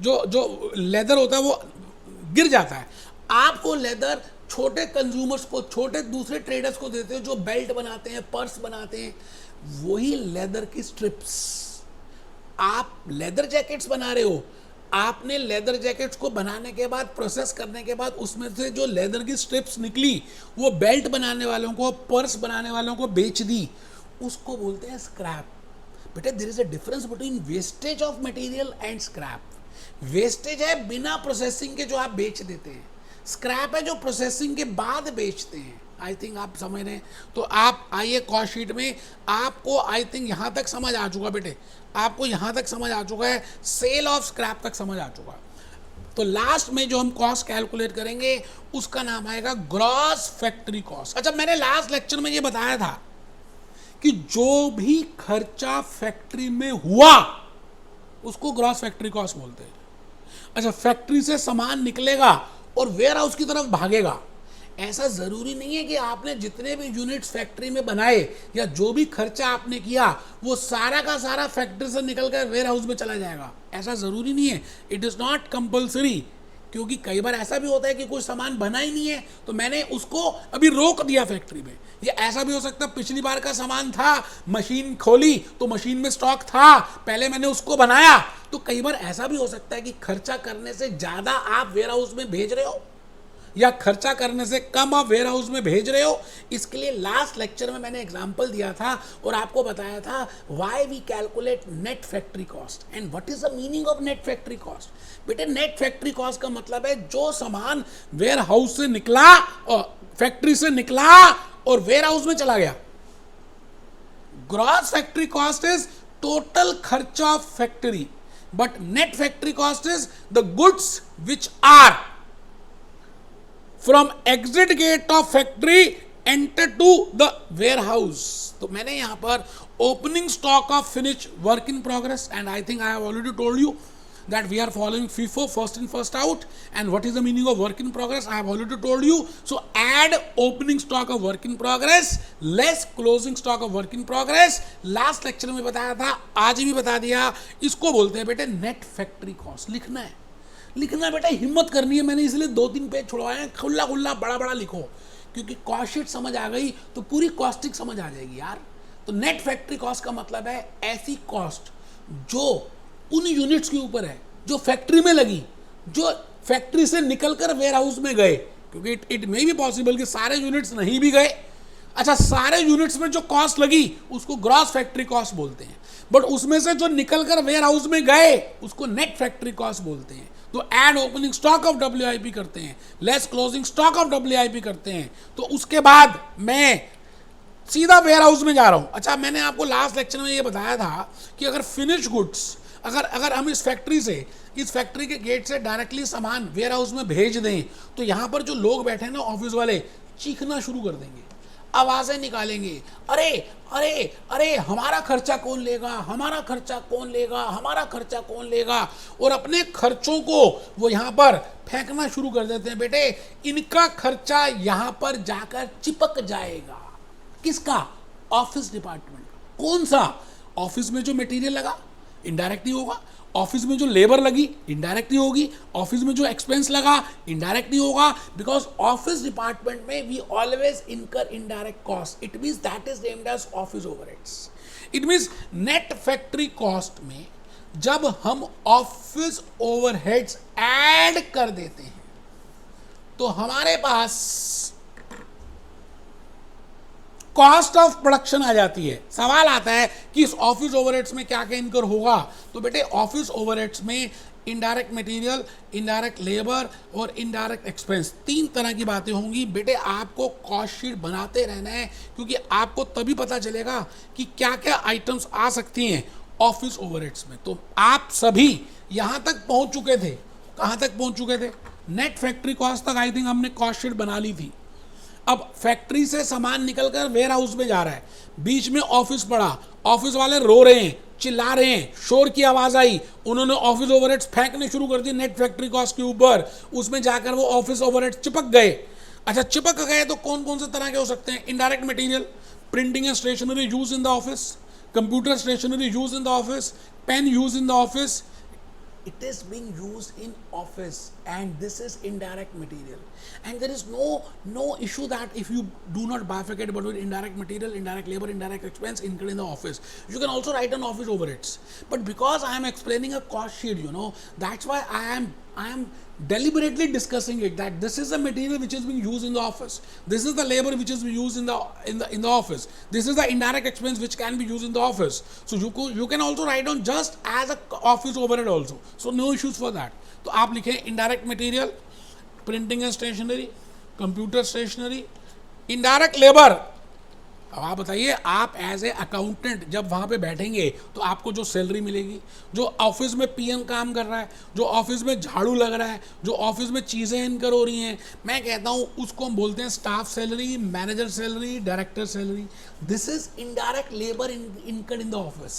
जो लेदर होता है वो गिर जाता है। आप वो लेदर छोटे कंज्यूमर्स को, छोटे दूसरे ट्रेडर्स को देते हो जो बेल्ट बनाते हैं, पर्स बनाते हैं, वही लेदर की स्ट्रिप्स। आप लेदर जैकेट्स बना रहे हो, आपने लेदर जैकेट्स को बनाने के बाद, प्रोसेस करने के बाद उसमें से जो लेदर की स्ट्रिप्स निकली वो बेल्ट बनाने वालों को, पर्स बनाने वालों को बेच दी, उसको बोलते हैं स्क्रैप। बेटा there is a difference between wastage of material and scrap. Wastage है बिना प्रोसेसिंग के जो आप बेच देते हैं, स्क्रैप है जो प्रोसेसिंग के बाद बेचते हैं। आई थिंक आप समझ रहे हैं। तो आप आइए कॉस्ट शीट में, आपको आई थिंक यहाँ तक समझ आ चुका बेटे, आपको यहाँ तक समझ आ चुका है, सेल ऑफ स्क्रैप तक समझ आ चुका। तो लास्ट में जो हम कॉस्ट कैलकुलेट करेंगे उसका नाम आएगा ग्रॉस फैक्ट्री कॉस्ट। अच्छा मैंने लास्ट लेक्चर में ये बताया था कि जो भी खर्चा फैक्ट्री में हुआ उसको ग्रॉस फैक्ट्री कॉस्ट बोलते हैं। अच्छा फैक्ट्री से सामान निकलेगा और वेयर हाउस की तरफ भागेगा, ऐसा जरूरी नहीं है कि आपने जितने भी यूनिट्स फैक्ट्री में बनाए या जो भी खर्चा आपने किया वो सारा का सारा फैक्ट्री से निकलकर वेयर हाउस में चला जाएगा, ऐसा जरूरी नहीं है। इट इज नॉट कंपल्सरी, क्योंकि कई बार ऐसा भी होता है कि कोई सामान बना ही नहीं है तो मैंने उसको अभी रोक दिया फैक्ट्री में। ये ऐसा भी हो सकता है पिछली बार का सामान था, मशीन खोली तो मशीन में स्टॉक था, पहले मैंने उसको बनाया। तो कई बार ऐसा भी हो सकता है कि खर्चा करने से ज़्यादा आप वेयर हाउस में भेज रहे हो, या खर्चा करने से कम आप वेयर हाउस में भेज रहे हो। इसके लिए लास्ट लेक्चर में मैंने एग्जांपल दिया था और आपको बताया था why we calculate net factory cost and what is the meaning of net factory cost. बेटे नेट फैक्ट्री कॉस्ट का मतलब है जो सामान वेयर हाउस से निकला और फैक्ट्री से निकला और वेयर हाउस में चला गया। Gross factory cost is total खर्चा of factory, but net factory cost is the goods which are from exit gate of factory enter to the warehouse. तो मैंने यहां पर opening stock of finish work in progress and I think I have already told you that we are following FIFO, first in first out, and what is the meaning of work in progress I have already told you. So add opening stock of work in progress less closing stock of work in progress. last lecture में बताया था, आज भी बता दिया, इसको बोलते हैं बेटे नेट फैक्ट्री कॉस्ट। लिखना है बेटा, हिम्मत करनी है, मैंने इसलिए 2-3 पेज छुड़वाए हैं, खुला बड़ा बड़ा लिखो, क्योंकि कॉस्ट शीट समझ आ गई तो पूरी कॉस्टिंग समझ आ जाएगी यार। तो नेट फैक्ट्री कॉस्ट का मतलब है ऐसी कॉस्ट जो उन यूनिट्स के ऊपर है जो फैक्ट्री में लगी, जो फैक्ट्री से निकलकर वेयर हाउस में गए, क्योंकि इट मे बी पॉसिबल कि सारे यूनिट्स नहीं भी गए। अच्छा, सारे यूनिट्स में जो कॉस्ट लगी उसको ग्रॉस फैक्ट्री कॉस्ट बोलते हैं, बट उसमें से जो निकलकर वेयर हाउस में गए उसको नेट फैक्ट्री कॉस्ट बोलते हैं। तो add opening stock of WIP करते हैं, less closing stock of WIP करते हैं, तो उसके बाद मैं सीधा वेयर हाउस में जा रहा हूं। अच्छा, मैंने आपको लास्ट लेक्चर में ये बताया था कि अगर फिनिश गुड्स अगर हम इस फैक्ट्री के गेट से डायरेक्टली सामान वेयर हाउस में भेज दें तो यहाँ पर जो लोग बैठे हैं ना ऑफिस वाले, चीखना शुरू कर देंगे, आवाजें निकालेंगे, अरे अरे अरे हमारा खर्चा कौन लेगा, हमारा खर्चा कौन लेगा, हमारा खर्चा कौन लेगा, और अपने खर्चों को वो यहाँ पर फेंकना शुरू कर देते हैं। बेटे इनका खर्चा यहाँ पर जाकर चिपक जाएगा। किसका? ऑफिस डिपार्टमेंट का। कौन सा? ऑफिस में जो मटेरियल लगा इनडायरेक्ट ही होगा, ऑफिस में जो लेबर लगी इनडायरेक्ट ही होगी, ऑफिस में जो एक्सपेंस लगा इनडायरेक्ट ही होगा, बिकॉज ऑफिस डिपार्टमेंट में we always incur indirect cost. It means that is named as office overheads. It means net factory cost में जब हम ऑफिस ओवरहेड्स ऐड कर देते हैं तो हमारे पास कॉस्ट ऑफ प्रोडक्शन आ जाती है। सवाल आता है कि इस ऑफिस ओवरहेड्स में क्या क्या इनकर होगा। तो बेटे ऑफिस ओवरहेड्स में इनडायरेक्ट मटेरियल, इनडायरेक्ट लेबर और इनडायरेक्ट एक्सपेंस, 3 तरह की बातें होंगी। बेटे आपको कॉस्ट शीट बनाते रहना है, क्योंकि आपको तभी पता चलेगा कि क्या क्या आइटम्स आ सकती हैं ऑफिस ओवरहेड्स में। तो आप सभी यहाँ तक पहुँच चुके थे। कहाँ तक पहुँच चुके थे? नेट फैक्ट्री कॉस्ट तक आई थिंक हमने कॉस्ट शीट बना ली थी। अब फैक्ट्री से सामान निकलकर वेयर हाउस में जा रहा है, बीच में ऑफिस पड़ा, ऑफिस वाले रो रहे हैं, चिल्ला रहे हैं, शोर की आवाज आई, उन्होंने ऑफिस ओवरहेड्स फेंकने शुरू कर दी नेट फैक्ट्री कॉस्ट के ऊपर, उसमें जाकर वो ऑफिस ओवरहेड्स चिपक गए। अच्छा, चिपक गए तो कौन कौन से तरह के हो सकते हैं? Indirect material, printing and stationery use in the office, computer stationery use in the office, pen use in the office, it is being used in office and this is indirect material, and there is no issue that if you do not bifurcate between indirect material, indirect labor, indirect expense incurred in the office, you can also write an office overheads. But because I am explaining a cost sheet, that's why I am deliberately discussing it, that this is the material which is being used in the office, this is the labor which is being used in the office, this is the indirect expense which can be used in the office. So you can also write down just as a office overhead also, so no issues for that. तो आप लिखें indirect material, printing and stationery, computer stationery, indirect labor। अब आप बताइए, आप as a accountant जब वहाँ पे बैठेंगे तो आपको जो सैलरी मिलेगी, जो ऑफिस में PM काम कर रहा है, जो ऑफिस में झाड़ू लग रहा है, जो ऑफिस में चीज़ें इनकर हो रही हैं, मैं कहता हूँ उसको हम बोलते हैं staff salary, manager salary, director salary. This is indirect labour incurred in the office.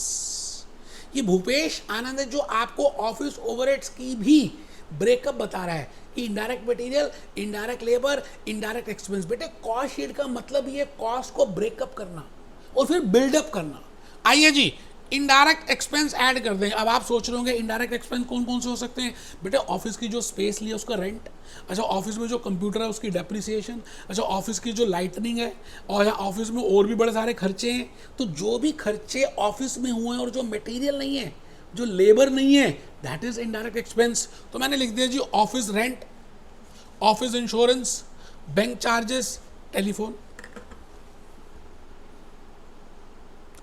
ये भूपेश आनंद है जो आपको ऑफिस ओवरहेड्स की भी ब्रेकअप बता रहा है कि indirect material, indirect labour, indirect expense. बेटे कॉस्ट शीट का मतलब ये कॉस्ट को ब्रेकअप करना और फिर बिल्डअप करना। आइए जी, इनडायरेक्ट एक्सपेंस ऐड कर दें। अब आप सोच रहे होंगे इनडायरेक्ट एक्सपेंस कौन कौन से हो सकते हैं? बेटे ऑफिस की जो स्पेस लिया उसका रेंट, अच्छा ऑफिस में जो कंप्यूटर है उसकी डेप्रिसिएशन, अच्छा ऑफिस की जो लाइटनिंग है, और ऑफिस में और भी बड़े सारे खर्चे हैं। तो जो भी खर्चे ऑफिस में हुए हैं और जो मटेरियल नहीं है, जो लेबर नहीं है, दैट इज इनडायरेक्ट एक्सपेंस। तो मैंने लिख दिया जी office rent, office insurance, bank charges, telephone,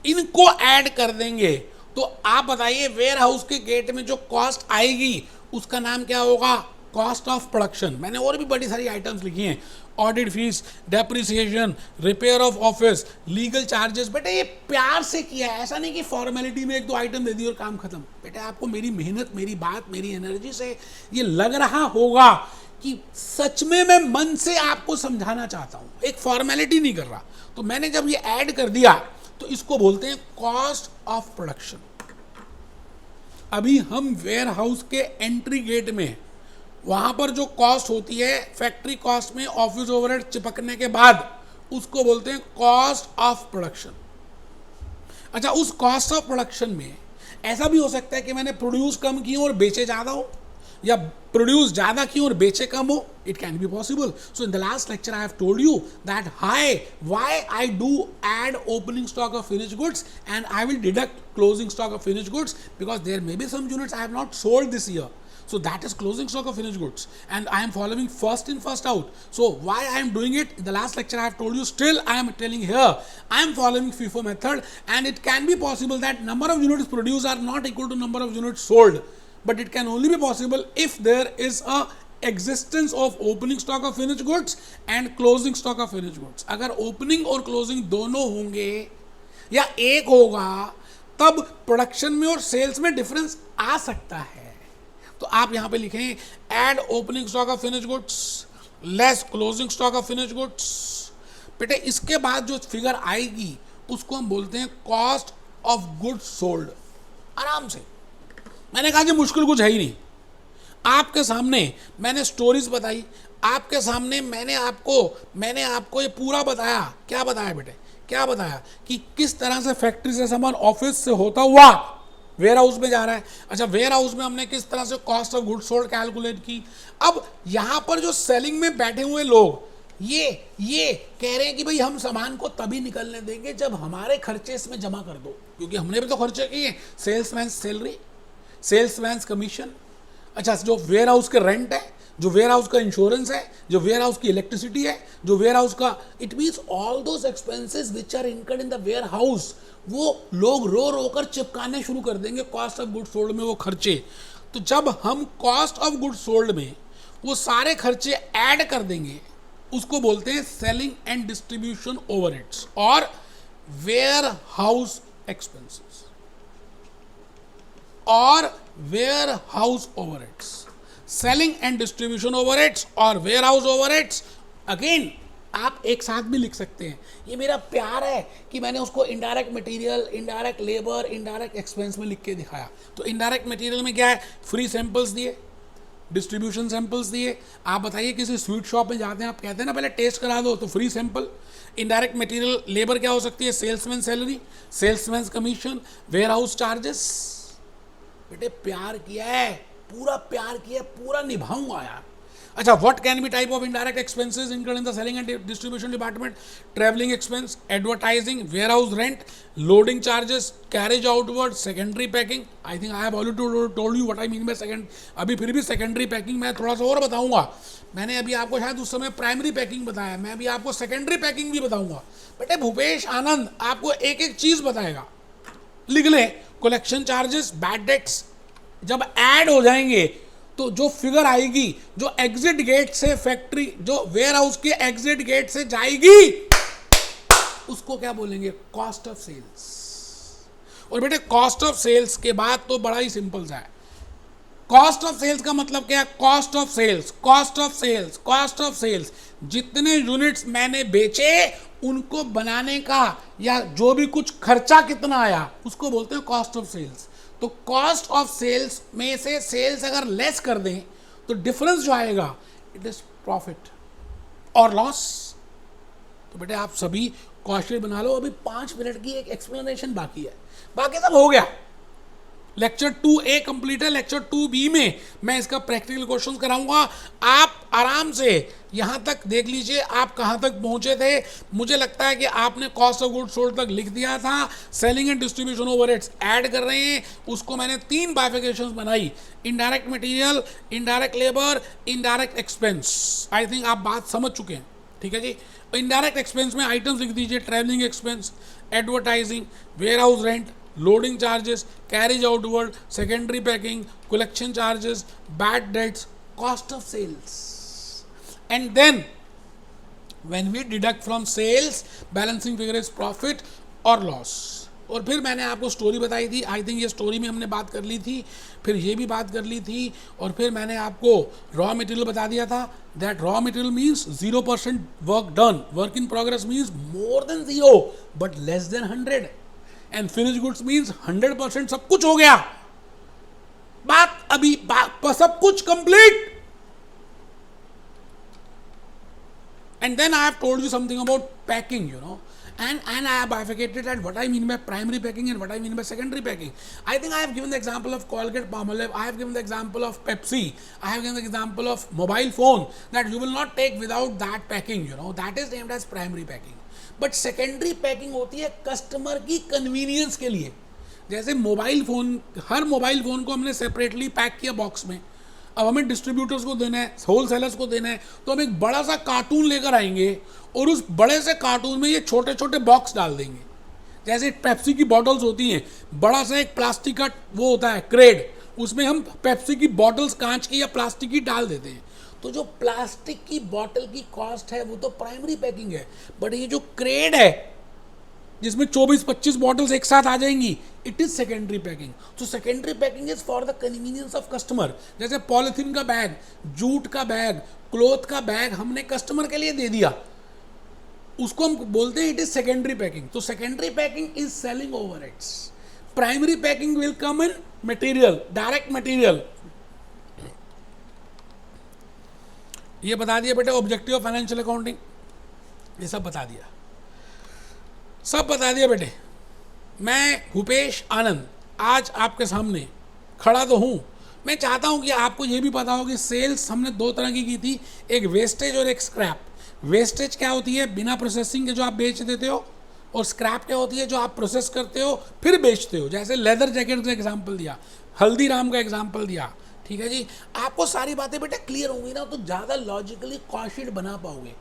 इनको ऐड कर देंगे तो आप बताइए वेयर हाउस के गेट में जो कॉस्ट आएगी उसका नाम क्या होगा? Cost of production. मैंने और भी बड़ी सारी आइटम्स लिखी हैं, audit fees, depreciation, repair of office, legal charges. बेटे ये प्यार से किया है, ऐसा नहीं कि फॉर्मेलिटी में एक दो आइटम दे दी और काम खत्म। बेटे आपको मेरी मेहनत, मेरी बात, मेरी एनर्जी से ये लग रहा होगा कि सच में मैं मन से आपको समझाना चाहता हूं, एक फॉर्मेलिटी नहीं कर रहा। तो मैंने जब ये ऐड कर दिया तो इसको बोलते हैं कॉस्ट ऑफ प्रोडक्शन। अभी हम वेयर हाउस के एंट्री गेट में, वहां पर जो कॉस्ट होती है फैक्ट्री कॉस्ट में ऑफिस ओवरहेड चिपकने के बाद, उसको बोलते हैं कॉस्ट ऑफ प्रोडक्शन। अच्छा, उस कॉस्ट ऑफ प्रोडक्शन में ऐसा भी हो सकता है कि मैंने प्रोड्यूस कम किए और बेचे ज्यादा हो, या प्रोड्यूस ज्यादा किए और बेचे कम हो। It can be possible. So in the last lecture I have told you that why I do add opening stock of finished goods and I will deduct closing stock of finished goods because there may be some units I have not sold this year. So that is closing stock of finished goods and I am following first in first out. So why I am doing it? In the last lecture I have told you, still I am telling here, I am following FIFO method, and it can be possible that number of units produced are not equal to number of units sold, but it can only be possible if there is a existence of opening stock of finished goods and closing stock of finished goods. अगर opening और closing दोनों होंगे या एक होगा तब production में और सेल्स में डिफरेंस आ सकता है। तो आप यहां पे लिखें add opening stock of finished goods less closing stock of finished goods. बेटे इसके बाद जो फिगर आएगी उसको हम बोलते हैं कॉस्ट ऑफ गुड्स सोल्ड। आराम से, मैंने कहा कि मुश्किल कुछ है ही नहीं। आपके सामने मैंने स्टोरीज बताई, आपके सामने मैंने आपको ये पूरा बताया। क्या बताया बेटे? क्या बताया कि किस तरह से फैक्ट्री से सामान ऑफिस से होता हुआ वेयर हाउस में जा रहा है। अच्छा, वेयर हाउस में हमने किस तरह से cost of goods sold calculate की। अब यहां पर जो सेलिंग में बैठे हुए लोग ये कह रहे हैं कि भाई हम सामान को तभी निकलने देंगे जब हमारे खर्चे इसमें जमा कर दो, क्योंकि हमने भी तो खर्चे किए, सेल्समैन सैलरी, सेल्समैन कमीशन, अच्छा जो वेयर हाउस के रेंट है, जो वेयर हाउस का इंश्योरेंस है, जो वेयर हाउस की इलेक्ट्रिसिटी है, जो वेयर हाउस का, it means all those expenses which are incurred in the warehouse, वो लोग रो रो कर चिपकाने शुरू कर देंगे कॉस्ट ऑफ गुड्स सोल्ड में वो खर्चे। तो जब हम कॉस्ट ऑफ गुड्स सोल्ड में वो सारे खर्चे ऐड कर देंगे उसको बोलते हैं सेलिंग एंड डिस्ट्रीब्यूशन ओवरहेड्स और वेयर हाउस एक्सपेंसेस और warehouse overheads. Selling and distribution overheads और वेयर हाउस ओवरहेड्स अगेन आप एक साथ भी लिख सकते हैं। ये मेरा प्यार है कि मैंने उसको indirect material, indirect labour, indirect expense में लिख के दिखाया। तो इनडायरेक्ट मटेरियल में क्या है? फ्री सैंपल्स दिए, डिस्ट्रीब्यूशन सैंपल्स दिए। आप बताइए किसी स्वीट शॉप में जाते हैं, आप कहते हैं ना पहले टेस्ट करा दो, तो free sample. Indirect material labour क्या हो सकती है? Salesman salary, salesman commission, warehouse charges. बेटे प्यार किया है, पूरा प्यार किया, पूरा निभाऊंगा यार। अच्छा, what can be type of indirect expenses incurred in the selling and distribution department? Travelling expense, advertising, warehouse rent, loading charges, carriage outward, secondary packing. I think I have already told you what I mean by second. अभी फिर भी secondary packing मैं थोड़ा सा और बताऊंगा। मैंने अभी आपको शायद उस समय प्राइमरी पैकिंग बताया, मैं अभी आपको सेकेंडरी पैकिंग भी बताऊंगा। बेटे भूपेश आनंद आपको एक एक चीज बताएगा, लिख लें। कलेक्शन चार्जेस, बैड डेट्स जब ऐड हो जाएंगे तो जो फिगर आएगी, जो एग्जिट गेट से फैक्ट्री, जो वेयर हाउस के एग्जिट गेट से जाएगी, उसको क्या बोलेंगे? Cost of sales. और बेटे कॉस्ट ऑफ सेल्स के बाद तो बड़ा ही सिंपल सा है। कॉस्ट ऑफ सेल्स का मतलब क्या है? Cost of sales, cost of sales, cost of sales, जितने यूनिट्स मैंने बेचे उनको बनाने का या जो भी कुछ खर्चा कितना आया उसको बोलते हैं कॉस्ट ऑफ सेल्स। तो कॉस्ट ऑफ सेल्स में से सेल्स अगर लेस कर दें तो डिफरेंस जो आएगा इट इज प्रॉफिट और लॉस। तो बेटे आप सभी कॉस्ट शीट बना लो। अभी 5 मिनट की एक एक्सप्लेनेशन बाकी है, बाकी सब हो गया। लेक्चर 2A कंप्लीट है, लेक्चर 2B में मैं इसका प्रैक्टिकल क्वेश्चंस कराऊंगा। आप आराम से यहाँ तक देख लीजिए आप कहाँ तक पहुँचे थे। मुझे लगता है कि आपने कॉस्ट ऑफ गुड्स सोल्ड तक लिख दिया था। Selling and distribution overheads add कर रहे हैं, उसको मैंने 3 बाइफिकेशंस बनाई, indirect material, indirect labour, indirect expense. I think आप बात समझ चुके हैं, ठीक है जी। इनडायरेक्ट एक्सपेंस में आइटम्स लिख दीजिए, travelling expense, advertising, warehouse rent, loading charges, carriage outward, secondary packing, collection charges, bad debts, cost of sales. And then when we deduct from sales, balancing figure is profit और loss. और फिर मैंने आपको story बताई थी, I think ये story में हमने बात कर ली थी, फिर ये भी बात कर ली थी, और फिर मैंने आपको रॉ मटेरियल बता दिया था, that raw material means 0% work done, work in progress means more than 0 but less than 100, and finish goods means 100% सब कुछ हो गया। बात अभी सब कुछ complete. And then I have told you something about packing, you know, and I have bifurcated at what I mean by primary packing and what I mean by secondary packing. I think I have given the example of Colgate Palmolive, I have given the example of Pepsi, I have given the example of mobile phone that you will not take without that packing, you know, that is named as primary packing. But secondary packing होती है customer की convenience के लिए। जैसे mobile phone, हर mobile phone को हमने separately pack किया box में, अब हमें डिस्ट्रीब्यूटर्स को देना है, होल सेलर्स को देना है, तो हम एक बड़ा सा कार्टून लेकर आएंगे और उस बड़े से कार्टून में ये छोटे छोटे बॉक्स डाल देंगे। जैसे पेप्सी की बॉटल्स होती हैं, बड़ा सा एक प्लास्टिक का वो होता है क्रेड, उसमें हम पेप्सी की बॉटल्स कांच की या प्लास्टिक की डाल देते हैं। तो जो प्लास्टिक की बॉटल की कॉस्ट है वो तो प्राइमरी पैकिंग है, बट ये जो क्रेड है जिसमें 24-25 बॉटल्स एक साथ आ जाएंगी, इट इज सेकेंडरी पैकिंग। तो secondary packing is for the convenience of customer. जैसे पॉलिथीन का बैग, जूट का बैग, क्लोथ का बैग हमने कस्टमर के लिए दे दिया, उसको हम बोलते हैं इट इज सेकेंडरी पैकिंग। तो secondary packing is selling overheads. Primary packing will come in material, direct material. ये बता दिया बेटे ऑब्जेक्टिव ऑफ फाइनेंशियल अकाउंटिंग, ये सब बता दिया, सब बता दिया बेटे। मैं भूपेश आनंद आज आपके सामने खड़ा तो हूँ। मैं चाहता हूँ कि आपको ये भी पता हो कि सेल्स हमने 2 तरह की थी, एक वेस्टेज और एक स्क्रैप। वेस्टेज क्या होती है? बिना प्रोसेसिंग के जो आप बेच देते हो, और स्क्रैप क्या होती है? जो आप प्रोसेस करते हो फिर बेचते हो। जैसे लेदर जैकेट का एग्जाम्पल दिया, हल्दीराम का एग्जाम्पल दिया, ठीक है जी। आपको सारी बातें बेटा क्लियर होंगी ना तो ज़्यादा लॉजिकली कॉस्ट शीट बना पाओगे,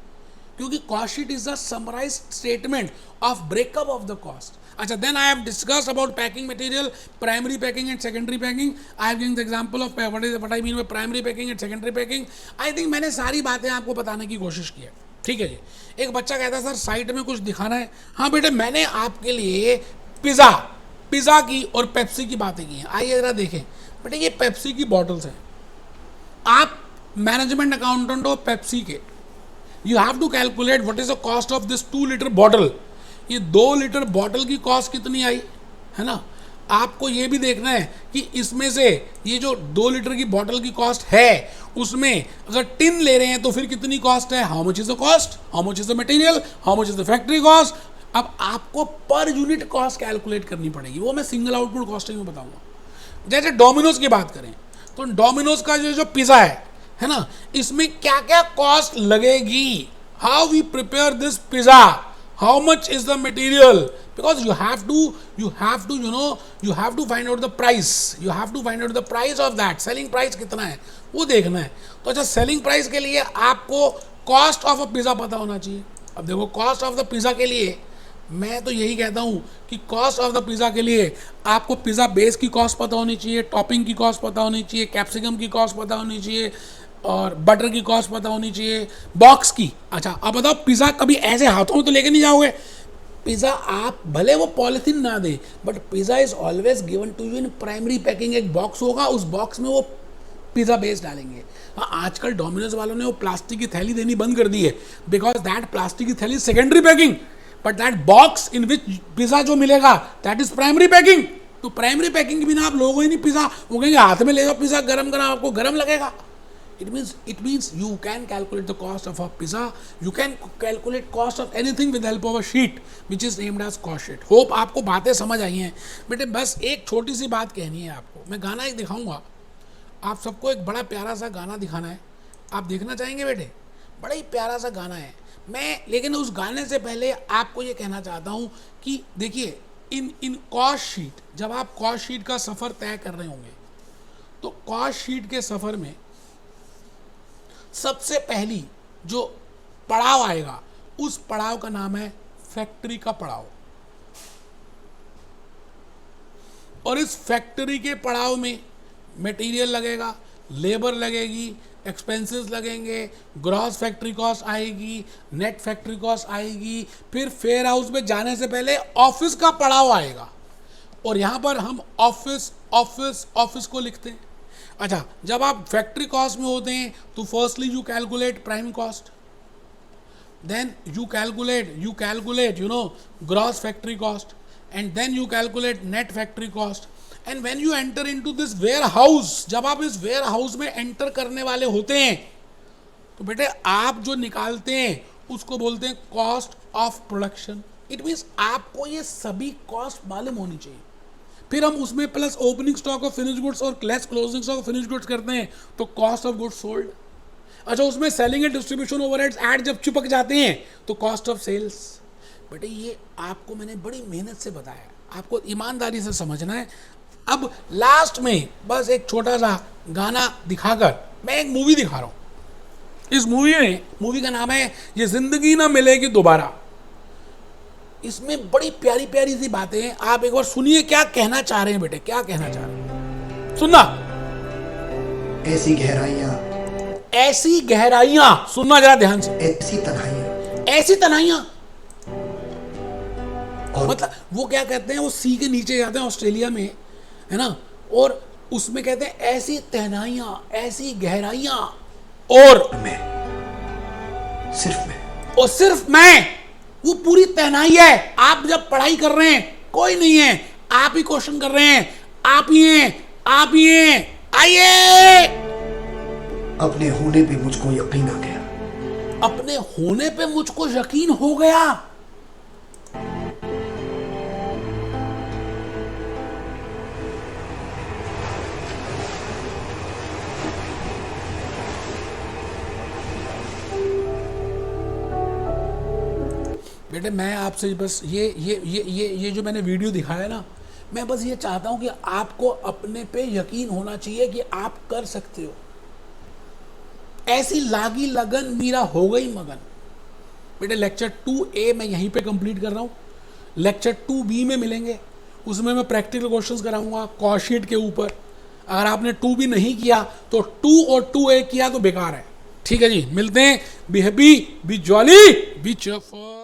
क्योंकि cost sheet is the summarised statement of breakup of the cost. अच्छा, then I have discussed about packing material, primary packing and secondary packing. I have given the example of what I mean by primary packing and secondary packing. I think मैंने सारी बातें आपको बताने की कोशिश की है, ठीक है जी। एक बच्चा कहता है सर साइट में कुछ दिखाना है। हाँ बेटे, मैंने आपके लिए पिज़्ज़ा की और पेप्सी की बातें की हैं। आइए ज़रा देखें बेटे, ये पेप्सी की बॉटल्स हैं। आप मैनेजमेंट अकाउंटेंट हो पेप्सी के, you have to calculate what is the cost of this 2 litre bottle. ये 2 लीटर बॉटल की कॉस्ट कितनी आई है ना। आपको ये भी देखना है कि इसमें से ये जो 2 लीटर की बॉटल की कॉस्ट है उसमें अगर टिन ले रहे हैं तो फिर कितनी कॉस्ट है, how much is the cost, how much is the material, how much is the factory cost. अब आपको पर यूनिट कॉस्ट कैलकुलेट करनी पड़ेगी, वो मैं सिंगल आउटपुट कॉस्टिंग में बताऊंगा। जैसे डोमिनोज की बात करें तो डोमिनोज का जो पिज़्ज़ा है ना, इसमें क्या क्या कॉस्ट लगेगी, how we prepare this pizza, how much is the material, because you have to find out the price, you have to find out the price of that, selling price कितना है वो देखना है। तो अच्छा, सेलिंग प्राइस के लिए आपको कॉस्ट ऑफ अ पिज़्ज़ा पता होना चाहिए। अब देखो, कॉस्ट ऑफ द पिज़्ज़ा के लिए मैं तो यही कहता हूँ कि कॉस्ट ऑफ द पिज़्ज़ा के लिए आपको पिज़्ज़ा बेस की कॉस्ट पता होनी चाहिए, टॉपिंग की कॉस्ट पता होनी चाहिए, कैप्सिकम की कॉस्ट पता होनी चाहिए, और बटर की कॉस्ट पता होनी चाहिए, बॉक्स की। अच्छा, अब बताओ, पिज़्ज़ा कभी ऐसे हाथों में तो लेके नहीं जाओगे। पिज़्ज़ा आप भले वो पॉलिथीन ना दे, but pizza is always given to you in primary packing. एक बॉक्स होगा, उस बॉक्स में वो पिज़्ज़ा बेस डालेंगे। हाँ, आजकल डोमिनोज वालों ने वो प्लास्टिक की थैली देनी बंद कर दी है, बिकॉज दैट प्लास्टिक की थैली secondary packing, but that box in which pizza जो मिलेगा दैट इज प्राइमरी पैकिंग। तो प्राइमरी पैकिंग के बिना आप लोगों ही नहीं पिज़्ज़ा, वो कहेंगे हाथ में ले जाओ पिज़्ज़ा, गरम गरम, आपको गरम लगेगा। It means you can calculate the cost of a pizza. You can calculate cost of anything with the help of a sheet, which is named as cost sheet. Hope आपको बातें समझ आई हैं बेटे. बस एक छोटी सी बात कहनी है आपको. मैं गाना एक दिखाऊंगा, आप सबको एक बड़ा प्यारा सा गाना दिखाना है. आप देखना चाहेंगे बेटे? बड़ा ही प्यारा सा गाना है. मैं लेकिन उस गाने से पहले आपको ये कहना चाहता हूँ कि देखिए, इन कॉस्ट शीट, जब आप कॉस्ट शीट का सफ़र तय कर रहे होंगे तो कॉस्ट शीट के सफ़र में सबसे पहली जो पड़ाव आएगा, उस पड़ाव का नाम है फैक्ट्री का पड़ाव. और इस फैक्ट्री के पड़ाव में मटेरियल लगेगा, लेबर लगेगी, एक्सपेंसेस लगेंगे, ग्रॉस फैक्ट्री कॉस्ट आएगी, नेट फैक्ट्री कॉस्ट आएगी, फिर फेयर हाउस में जाने से पहले ऑफिस का पड़ाव आएगा. और यहाँ पर हम ऑफिस ऑफिस ऑफिस को लिखते हैं. अच्छा, जब आप फैक्ट्री कॉस्ट में होते हैं तो firstly you calculate prime cost, then you calculate gross factory cost, and then you calculate net factory cost. And when you enter into this warehouse, जब आप इस वेयर हाउस में एंटर करने वाले होते हैं तो बेटे आप जो निकालते हैं उसको बोलते हैं cost of production. It means आपको ये सभी कॉस्ट मालूम होनी चाहिए. फिर हम उसमें plus opening stock of finish goods और less closing stock of finish goods करते हैं तो कॉस्ट ऑफ गुड्स सोल्ड. अच्छा, उसमें selling and distribution overheads add जब चिपक जाते हैं तो कॉस्ट ऑफ सेल्स. बेटे ये आपको मैंने बड़ी मेहनत से बताया, आपको ईमानदारी से समझना है. अब लास्ट में बस एक छोटा सा गाना दिखाकर मैं एक मूवी दिखा रहा हूँ. इस मूवी का नाम है ये जिंदगी ना मिलेगी दोबारा. इसमें बड़ी प्यारी प्यारी सी बातें हैं. आप एक बार सुनिए क्या कहना चाह रहे हैं बेटे, क्या कहना चाह रहे हैं. सुनना. ऐसी गहराइयां, सुनना जरा ध्यान से. ऐसी तन्हाइयां मतलब वो क्या कहते हैं, वो सी के नीचे जाते हैं ऑस्ट्रेलिया में, है ना, और उसमें कहते हैं ऐसी तन्हाइयां, ऐसी गहराइयां, और सिर्फ मैं, वो पूरी तन्हाई है. आप जब पढ़ाई कर रहे हैं कोई नहीं है, आप ही क्वेश्चन कर रहे हैं, आप ही हैं. आइए. अपने होने पे मुझको यकीन आ गया. अपने होने पे मुझको यकीन हो गया. बेटे मैं आपसे बस ये जो मैंने वीडियो दिखाया ना, मैं बस ये चाहता हूं कि आपको अपने पे यकीन होना चाहिए कि आप कर सकते हो. ऐसी लागी लगन मीरा हो गई मगन. बेटे लेक्चर 2A मैं यहीं पे कंप्लीट कर रहा हूँ. लेक्चर 2B में मिलेंगे, उसमें मैं प्रैक्टिकल क्वेश्चंस कराऊंगा कॉस्ट शीट के ऊपर. अगर आपने 2B नहीं किया तो 2 और 2A किया तो बेकार है. ठीक है जी, मिलते हैं. Be happy, be jolly, be cheerful.